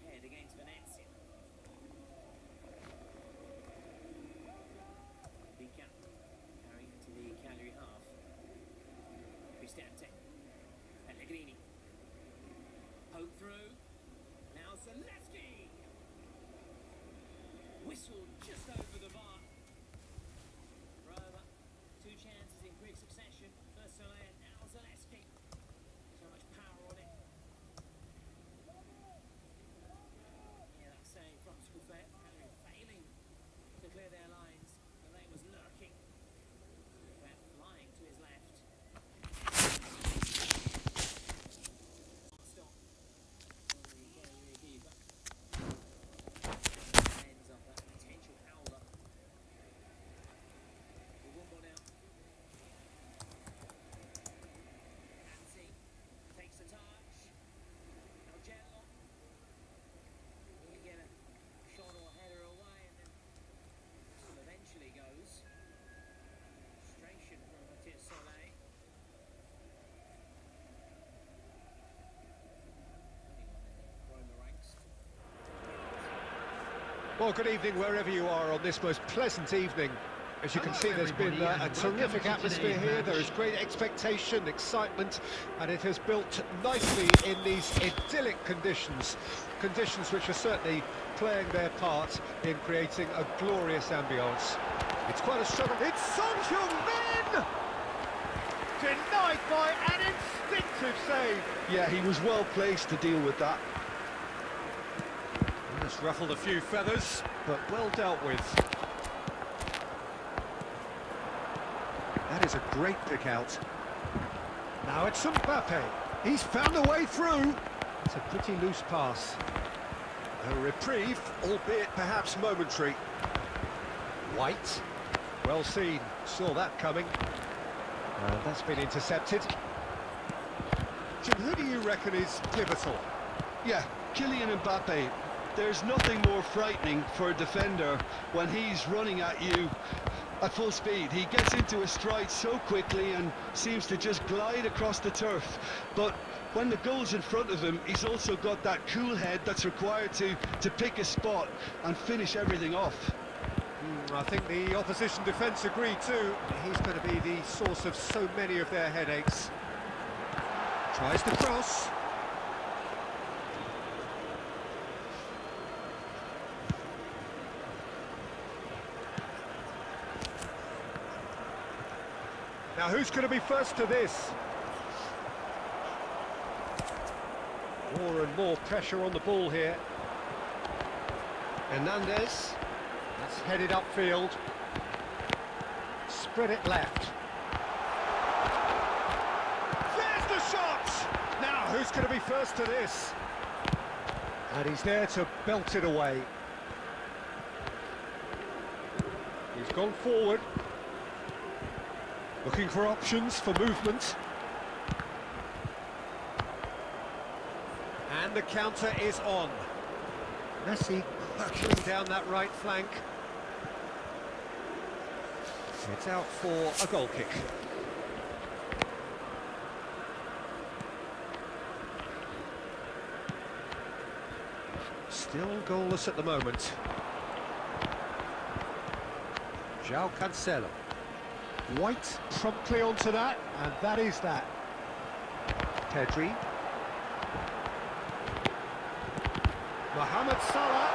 ahead against Venezia. Pica carrying into the Cagliari half. Cristante. Pellegrini. Poke through. Now Zaleski. Whistle just over the bar. Roma, two chances in quick succession. First Soleil, now Zaleski. So much power on it. Yeah, that's saying from Scoufet. Failing to clear their lines. The lane was lurking. Scoufet flying to his left. Stop. Ends up that potential howler. Well, good evening wherever you are on this most pleasant evening. As you can see, there's been a terrific atmosphere here. There is great expectation, excitement, and it has built nicely in these idyllic conditions. Conditions which are certainly playing their part in creating a glorious ambience. It's quite a struggle. It's Son Heung-min! Denied by an instinctive save. Yeah, he was well placed to deal with that. Just ruffled a few feathers, but well dealt with. That is a great pick out. Now it's Mbappe. He's found a way through. It's a pretty loose pass. A reprieve, albeit perhaps momentary. White. Well seen. Saw that coming. And that's been intercepted. Jim, who do you reckon is pivotal? Yeah, Kylian Mbappe. There's nothing more frightening for a defender when he's running at you at full speed. He gets into a stride so quickly and seems to just glide across the turf. But when the goal's in front of him, he's also got that cool head that's required to pick a spot and finish everything off. I think the opposition defence agree too. He's going to be the source of so many of their headaches. Tries to cross. Now who's going to be first to this? More and more pressure on the ball here. Hernandez. That's headed upfield. Spread it left. There's the shot! Now who's going to be first to this? And he's there to belt it away. He's gone forward. Looking for options for movement. And the counter is on. Messi crushing down that right flank. It's out for a goal kick. Still goalless at the moment. João Cancelo. White promptly onto that, and that is that. Pedri. Mohamed Salah.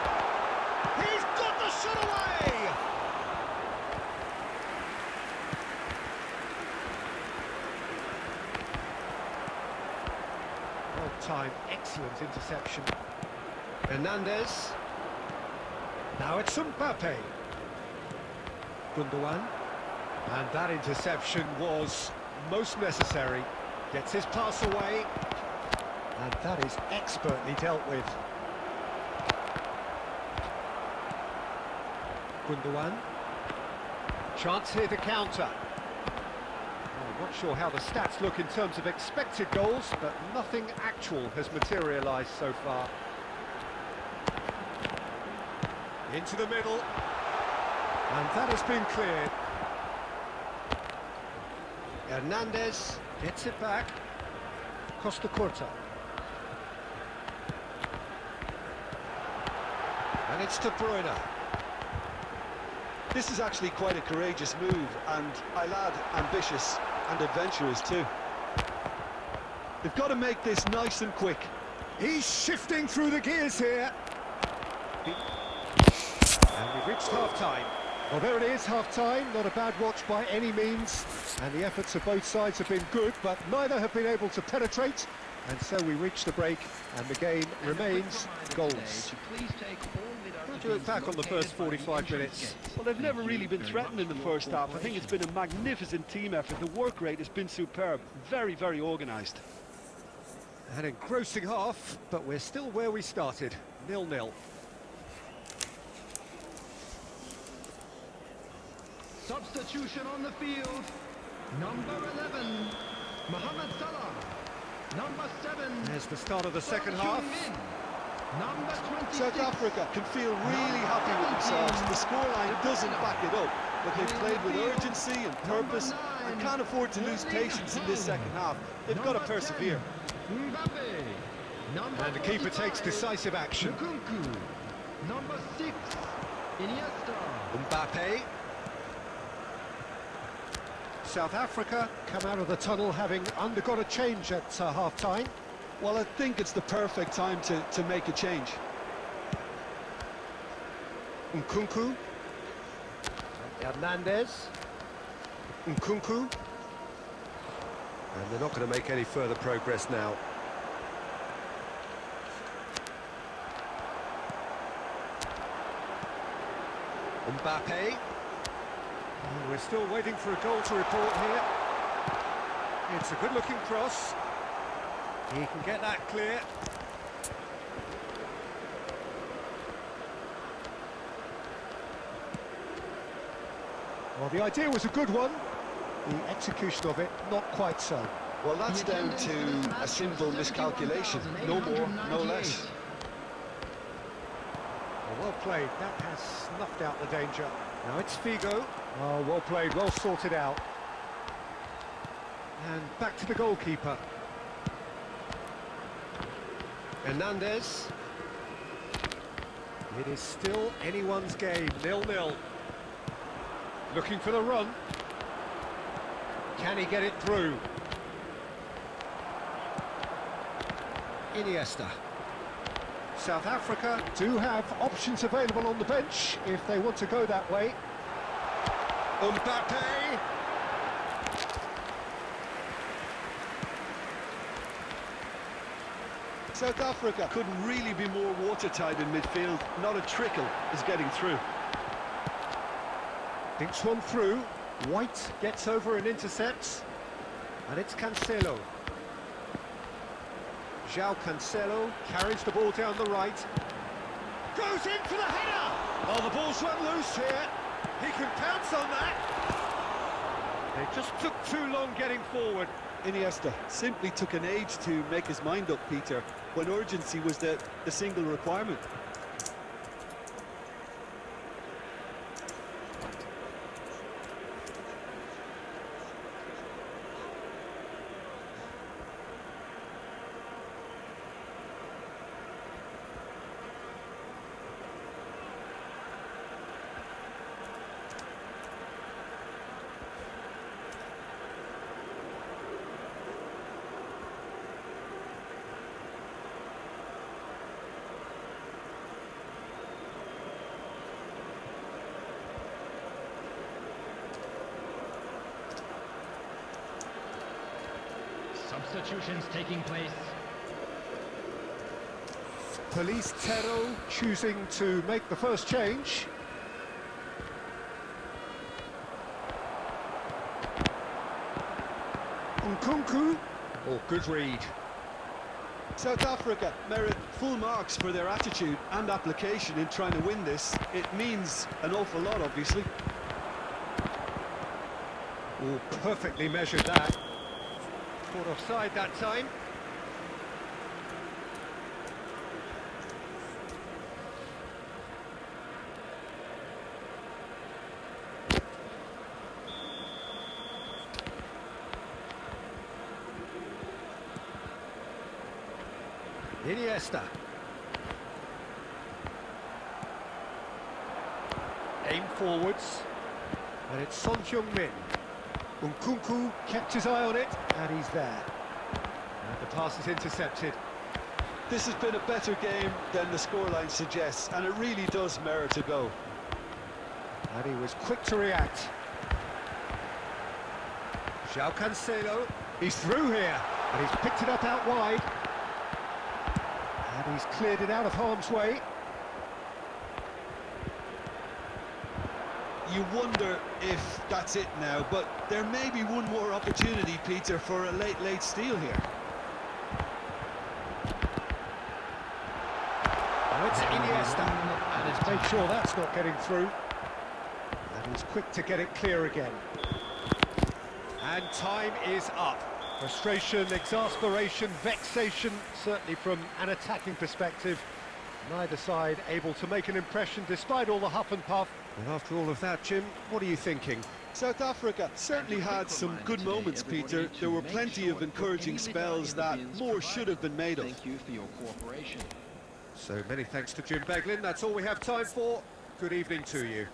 He's got the shot away! Well timed, excellent interception. Hernandez. Now it's Mbappe. Gundogan. And that interception was most necessary. Gets his pass away. And that is expertly dealt with. Gundogan. Chance here to counter. I'm not sure how the stats look in terms of expected goals, but nothing actual has materialised so far. Into the middle. And that has been cleared. Hernandez gets it back. Costa Curta. And it's De Bruyne. This is actually quite a courageous move, and I'll add ambitious and adventurous too. They've got to make this nice and quick. He's shifting through the gears here. And we've reached half-time. Well, there it is, half-time. Not a bad watch by any means. And the efforts of both sides have been good, but neither have been able to penetrate. And so we reach the break, and the game remains goalless. How do you look back on the first 45 minutes? Well, they've never really been threatened in the first half. I think it's been a magnificent team effort. The work rate has been superb. Very, very organised. An engrossing half, but we're still where we started, 0-0. Substitution on the field. Number 11, Mohamed Salah. Number 7. There's the start of the second half. Number 26. South Africa can feel really happy with themselves. The scoreline doesn't back it up, but they've played with urgency and purpose and can't afford to lose patience in this second half. They've got to persevere. Mbappe. And the keeper takes decisive action. Number 6, Iniesta. Mbappe. South Africa come out of the tunnel having undergone a change at half-time. Well, I think it's the perfect time to make a change. Nkunku. Hernandez. Nkunku. And they're not going to make any further progress now. Mbappe. And we're still waiting for a goal to report here. It's a good-looking cross. He can get that clear. Well, the idea was a good one. The execution of it, not quite so. Well, that's down to a simple miscalculation. No more, no less. Well played. That has snuffed out the danger. Now it's Figo. Oh, well played, well sorted out. And back to the goalkeeper. Hernandez. It is still anyone's game, 0-0. Looking for the run. Can he get it through? Iniesta. South Africa do have options available on the bench if they want to go that way. Mbappe. South Africa couldn't really be more watertight in midfield. Not a trickle is getting through. Thinks one through. White gets over and intercepts. And it's Cancelo. João Cancelo carries the ball down the right. Goes in for the header! Oh, the ball's run loose here. He can pounce on that. It just took too long getting forward. Iniesta simply took an age to make his mind up, Peter, when urgency was the single requirement. Substitutions taking place. Police Thato choosing to make the first change. Nkunku. Oh, good read. South Africa merit full marks for their attitude and application in trying to win this. It means an awful lot, obviously. Oh, perfectly measured that. Caught offside that time. Iniesta. Aim forwards. And it's Son Heung-min. Nkunku kept his eye on it, and he's there. And the pass is intercepted. This has been a better game than the scoreline suggests, and it really does merit a go. And he was quick to react. João Cancelo, he's through here, and he's picked it up out wide. And he's cleared it out of harm's way. You wonder if that's it now, but there may be one more opportunity, Peter, for a late steal here. Now it's Iniesta, and it's made sure that's not getting through. And he's quick to get it clear again. And time is up. Frustration, exasperation, vexation, certainly from an attacking perspective. Neither side able to make an impression despite all the huff and puff. And after all of that, Jim, what are you thinking? South Africa certainly had some good moments, Peter. There were plenty of encouraging spells that more should have been made of. Thank you for your cooperation. So many thanks to Jim Beglin. That's all we have time for. Good evening to you.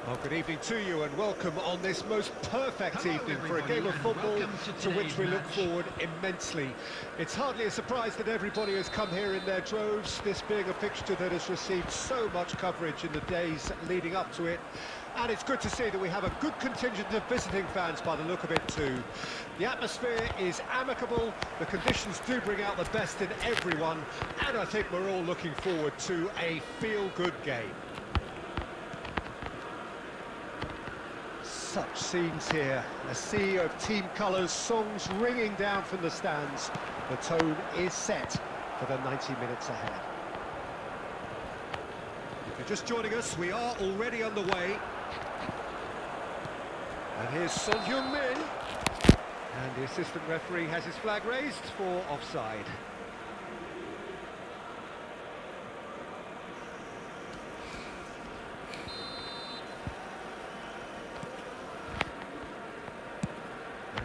Well, good evening to you and welcome on this most perfect evening for a game of football to which we look forward immensely. It's hardly a surprise that everybody has come here in their droves, this being a fixture that has received so much coverage in the days leading up to it. And it's good to see that we have a good contingent of visiting fans by the look of it too. The atmosphere is amicable, the conditions do bring out the best in everyone, and I think we're all looking forward to a feel-good game. Such scenes here, a sea of team colours, songs ringing down from the stands. The tone is set for the 90 minutes ahead. If you're just joining us, we are already underway. And here's Son Heung-min. And the assistant referee has his flag raised for offside.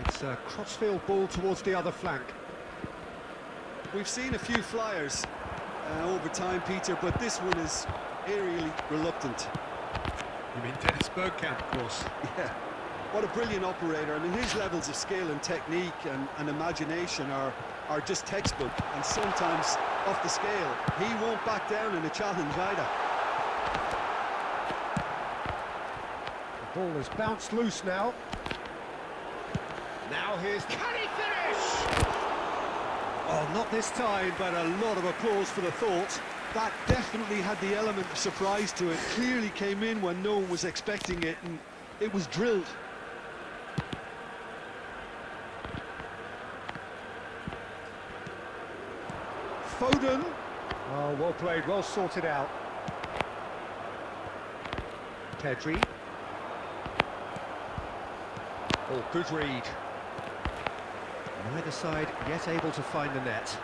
It's a crossfield ball towards the other flank. We've seen a few flyers over time, Peter, but this one is aerially reluctant. You mean Dennis Bergkamp, of course. Yeah, what a brilliant operator. I mean, his levels of skill and technique and imagination are just textbook, and sometimes off the scale. He won't back down in a challenge either. The ball has bounced loose now. Now here's... Can he finish? Oh, not this time, but a lot of applause for the thought. That definitely had the element of surprise to it. Clearly came in when no one was expecting it, and it was drilled. Foden. Oh, well played, well sorted out. Pedri. Oh, good read. Neither side yet able to find the net.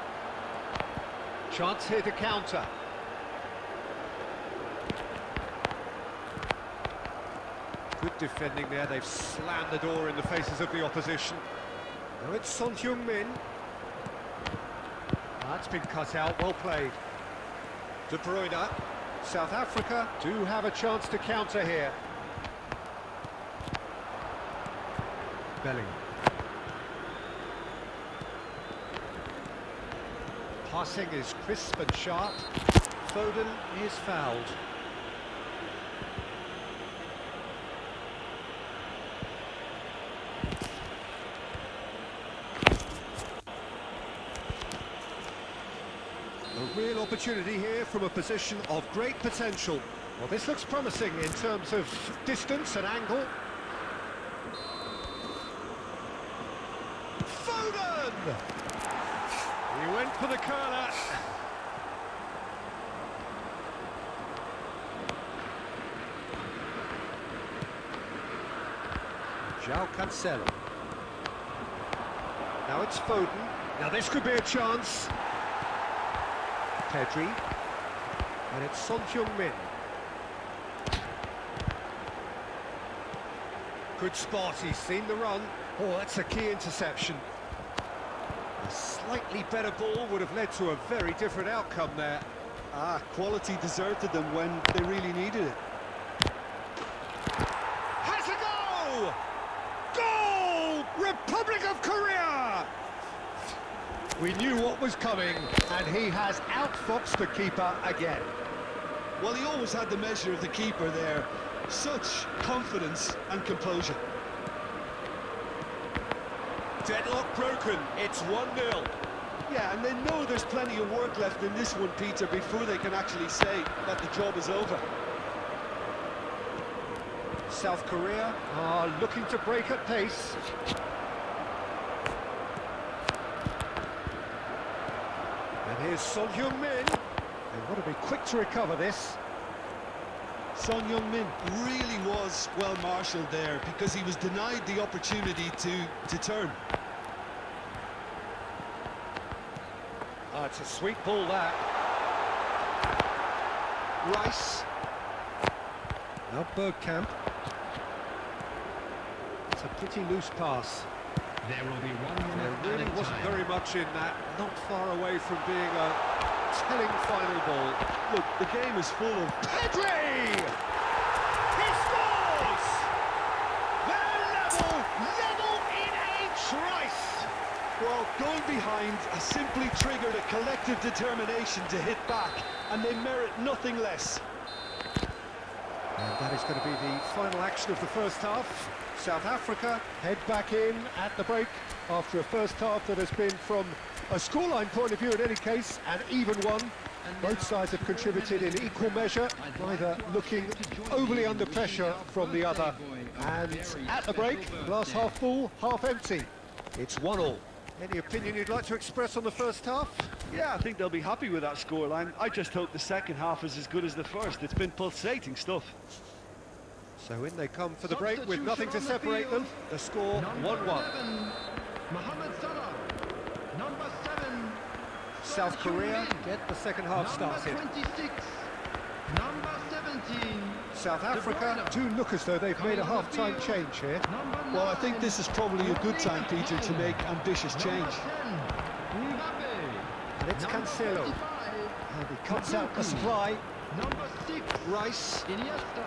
Chance here to counter. Good defending there, they've slammed the door in the faces of the opposition. Now it's Son Heung-min. That's been cut out, well played. De Bruyne. South Africa do have a chance to counter here. Bellingham. Passing is crisp and sharp. Foden is fouled. A real opportunity here from a position of great potential. Well, this looks promising in terms of distance and angle. Foden! He went for the curler. João Cancelo. Now it's Foden. Now this could be a chance. Pedri. And it's Son Heung-min. Good spot, he's seen the run. Oh, that's a key interception. A slightly better ball would have led to a very different outcome there. Quality deserted them when they really needed it. Has a goal! Goal! Republic of Korea! We knew what was coming, and he has outfoxed the keeper again. Well, he always had the measure of the keeper there. Such confidence and composure. Deadlock broken, it's 1-0. Yeah, and they know there's plenty of work left in this one, Peter, before they can actually say that the job is over. South Korea are looking to break at pace. And here's Son Heung-min. They want to be quick to recover this. Son Heung-min really was well marshalled there because he was denied the opportunity to turn. It's a sweet ball, that. Rice. Now Bergkamp. It's a pretty loose pass. There will be 1 minute. There really wasn't very much in that. Not far away from being a telling final ball. Look, the game is full of... Pedri! He scores! They're level in H. Rice! Well, going behind has simply triggered a collective determination to hit back, and they merit nothing less. And that is going to be the final action of the first half. South Africa head back in at the break after a first half that has been, from a scoreline point of view in any case, an even one. Both sides have contributed in equal measure, neither looking overly under pressure from the other. And at the break, glass half full, half empty. It's 1-1. Any opinion you'd like to express on the first half? Yeah, I think they'll be happy with that scoreline. I just hope the second half is as good as the first. It's been pulsating stuff. So in they come for the break with nothing to separate them. The score 1-1. Mohamed Salah. Number 7. South Korea get the second half started. Number 26. Number 17. South Africa do look as though they've made a half-time change here. Well, I think this is probably a good time, Peter, to make ambitious change. And it's Cancelo. And he cuts out the supply. Number 6, Rice. Iniesta.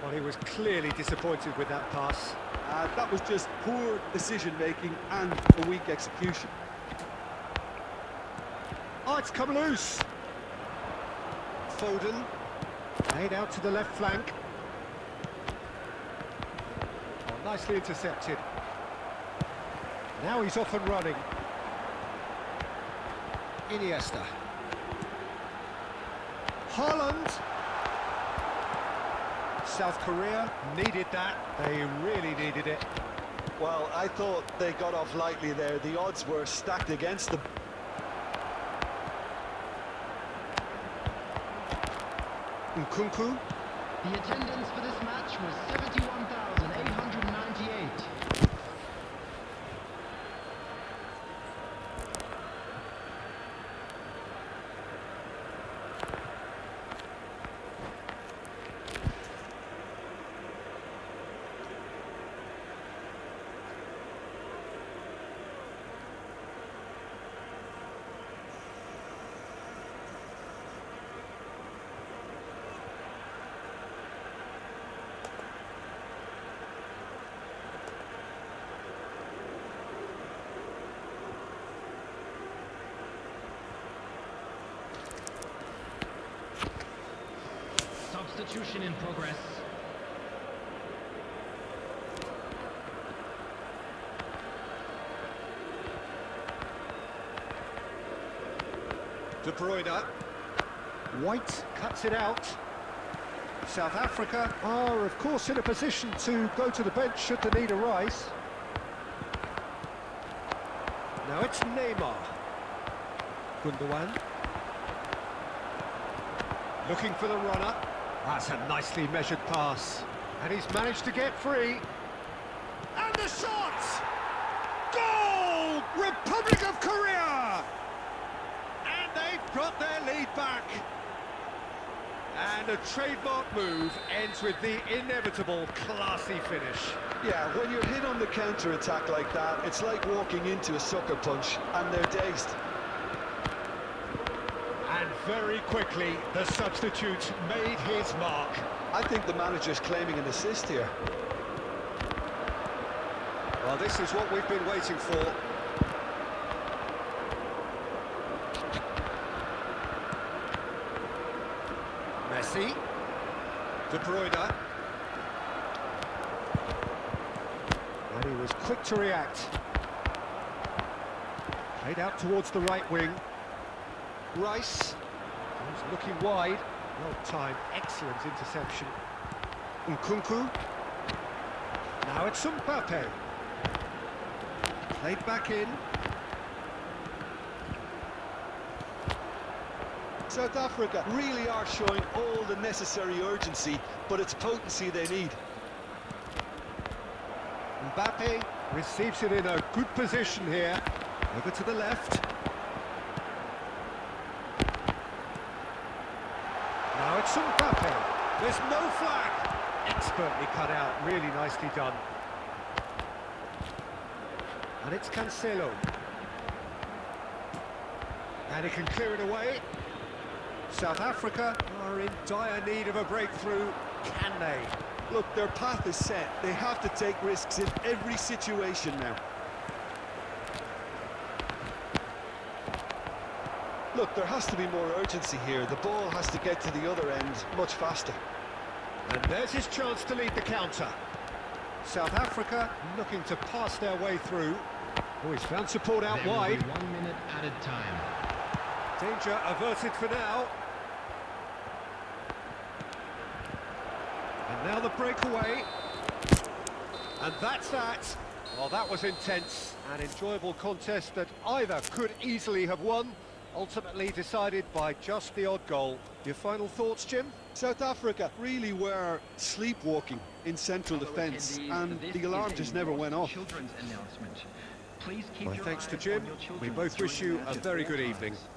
Well, he was clearly disappointed with that pass. That was just poor decision-making and a weak execution. Oh, it's come loose. Foden. Laid out to the left flank. Oh, nicely intercepted. Now he's off and running. Iniesta. Haaland. South Korea needed that. They really needed it. Well, I thought they got off lightly there. The odds were stacked against them. Nkunku. The attendance for this match was 71,898. Substitution in progress. De Bruyne. White cuts it out. South Africa are, of course, in a position to go to the bench should the need arise. Now it's Neymar. Gundogan. Looking for the runner. That's a nicely measured pass. And he's managed to get free. And the shot! Goal! Republic of Korea! And they've got their lead back. And a trademark move ends with the inevitable classy finish. Yeah, when you're hit on the counter-attack like that, it's like walking into a sucker punch and they're dazed. And very quickly, the substitute made his mark. I think the manager's claiming an assist here. Well, this is what we've been waiting for. Messi. De Bruyne. And he was quick to react. Played out towards the right wing. Rice. He's looking wide. Well timed, excellent interception. Nkunku. Now it's Mbappe. Played back in. South Africa really are showing all the necessary urgency, but it's potency they need. Mbappe receives it in a good position here. Over to the left. Now it's Mbappe. There's no flag. Expertly cut out, really nicely done. And it's Cancelo. And he can clear it away. South Africa are in dire need of a breakthrough. Can they? Look, their path is set. They have to take risks in every situation now. Look, there has to be more urgency here. The ball has to get to the other end much faster. And there's his chance to lead the counter. South Africa looking to pass their way through. Oh, he's found support out wide. 1 minute added time. Danger averted for now. And now the breakaway. And that's that. Well, that was intense. An enjoyable contest that either could easily have won. Ultimately decided by just the odd goal. Your final thoughts, Jim? South Africa really were sleepwalking in central defence, and the alarm just never went off. Children's announcement. Please keep My your thanks to eyes Jim. on your children We both wish during you the a match very at good all evening. times.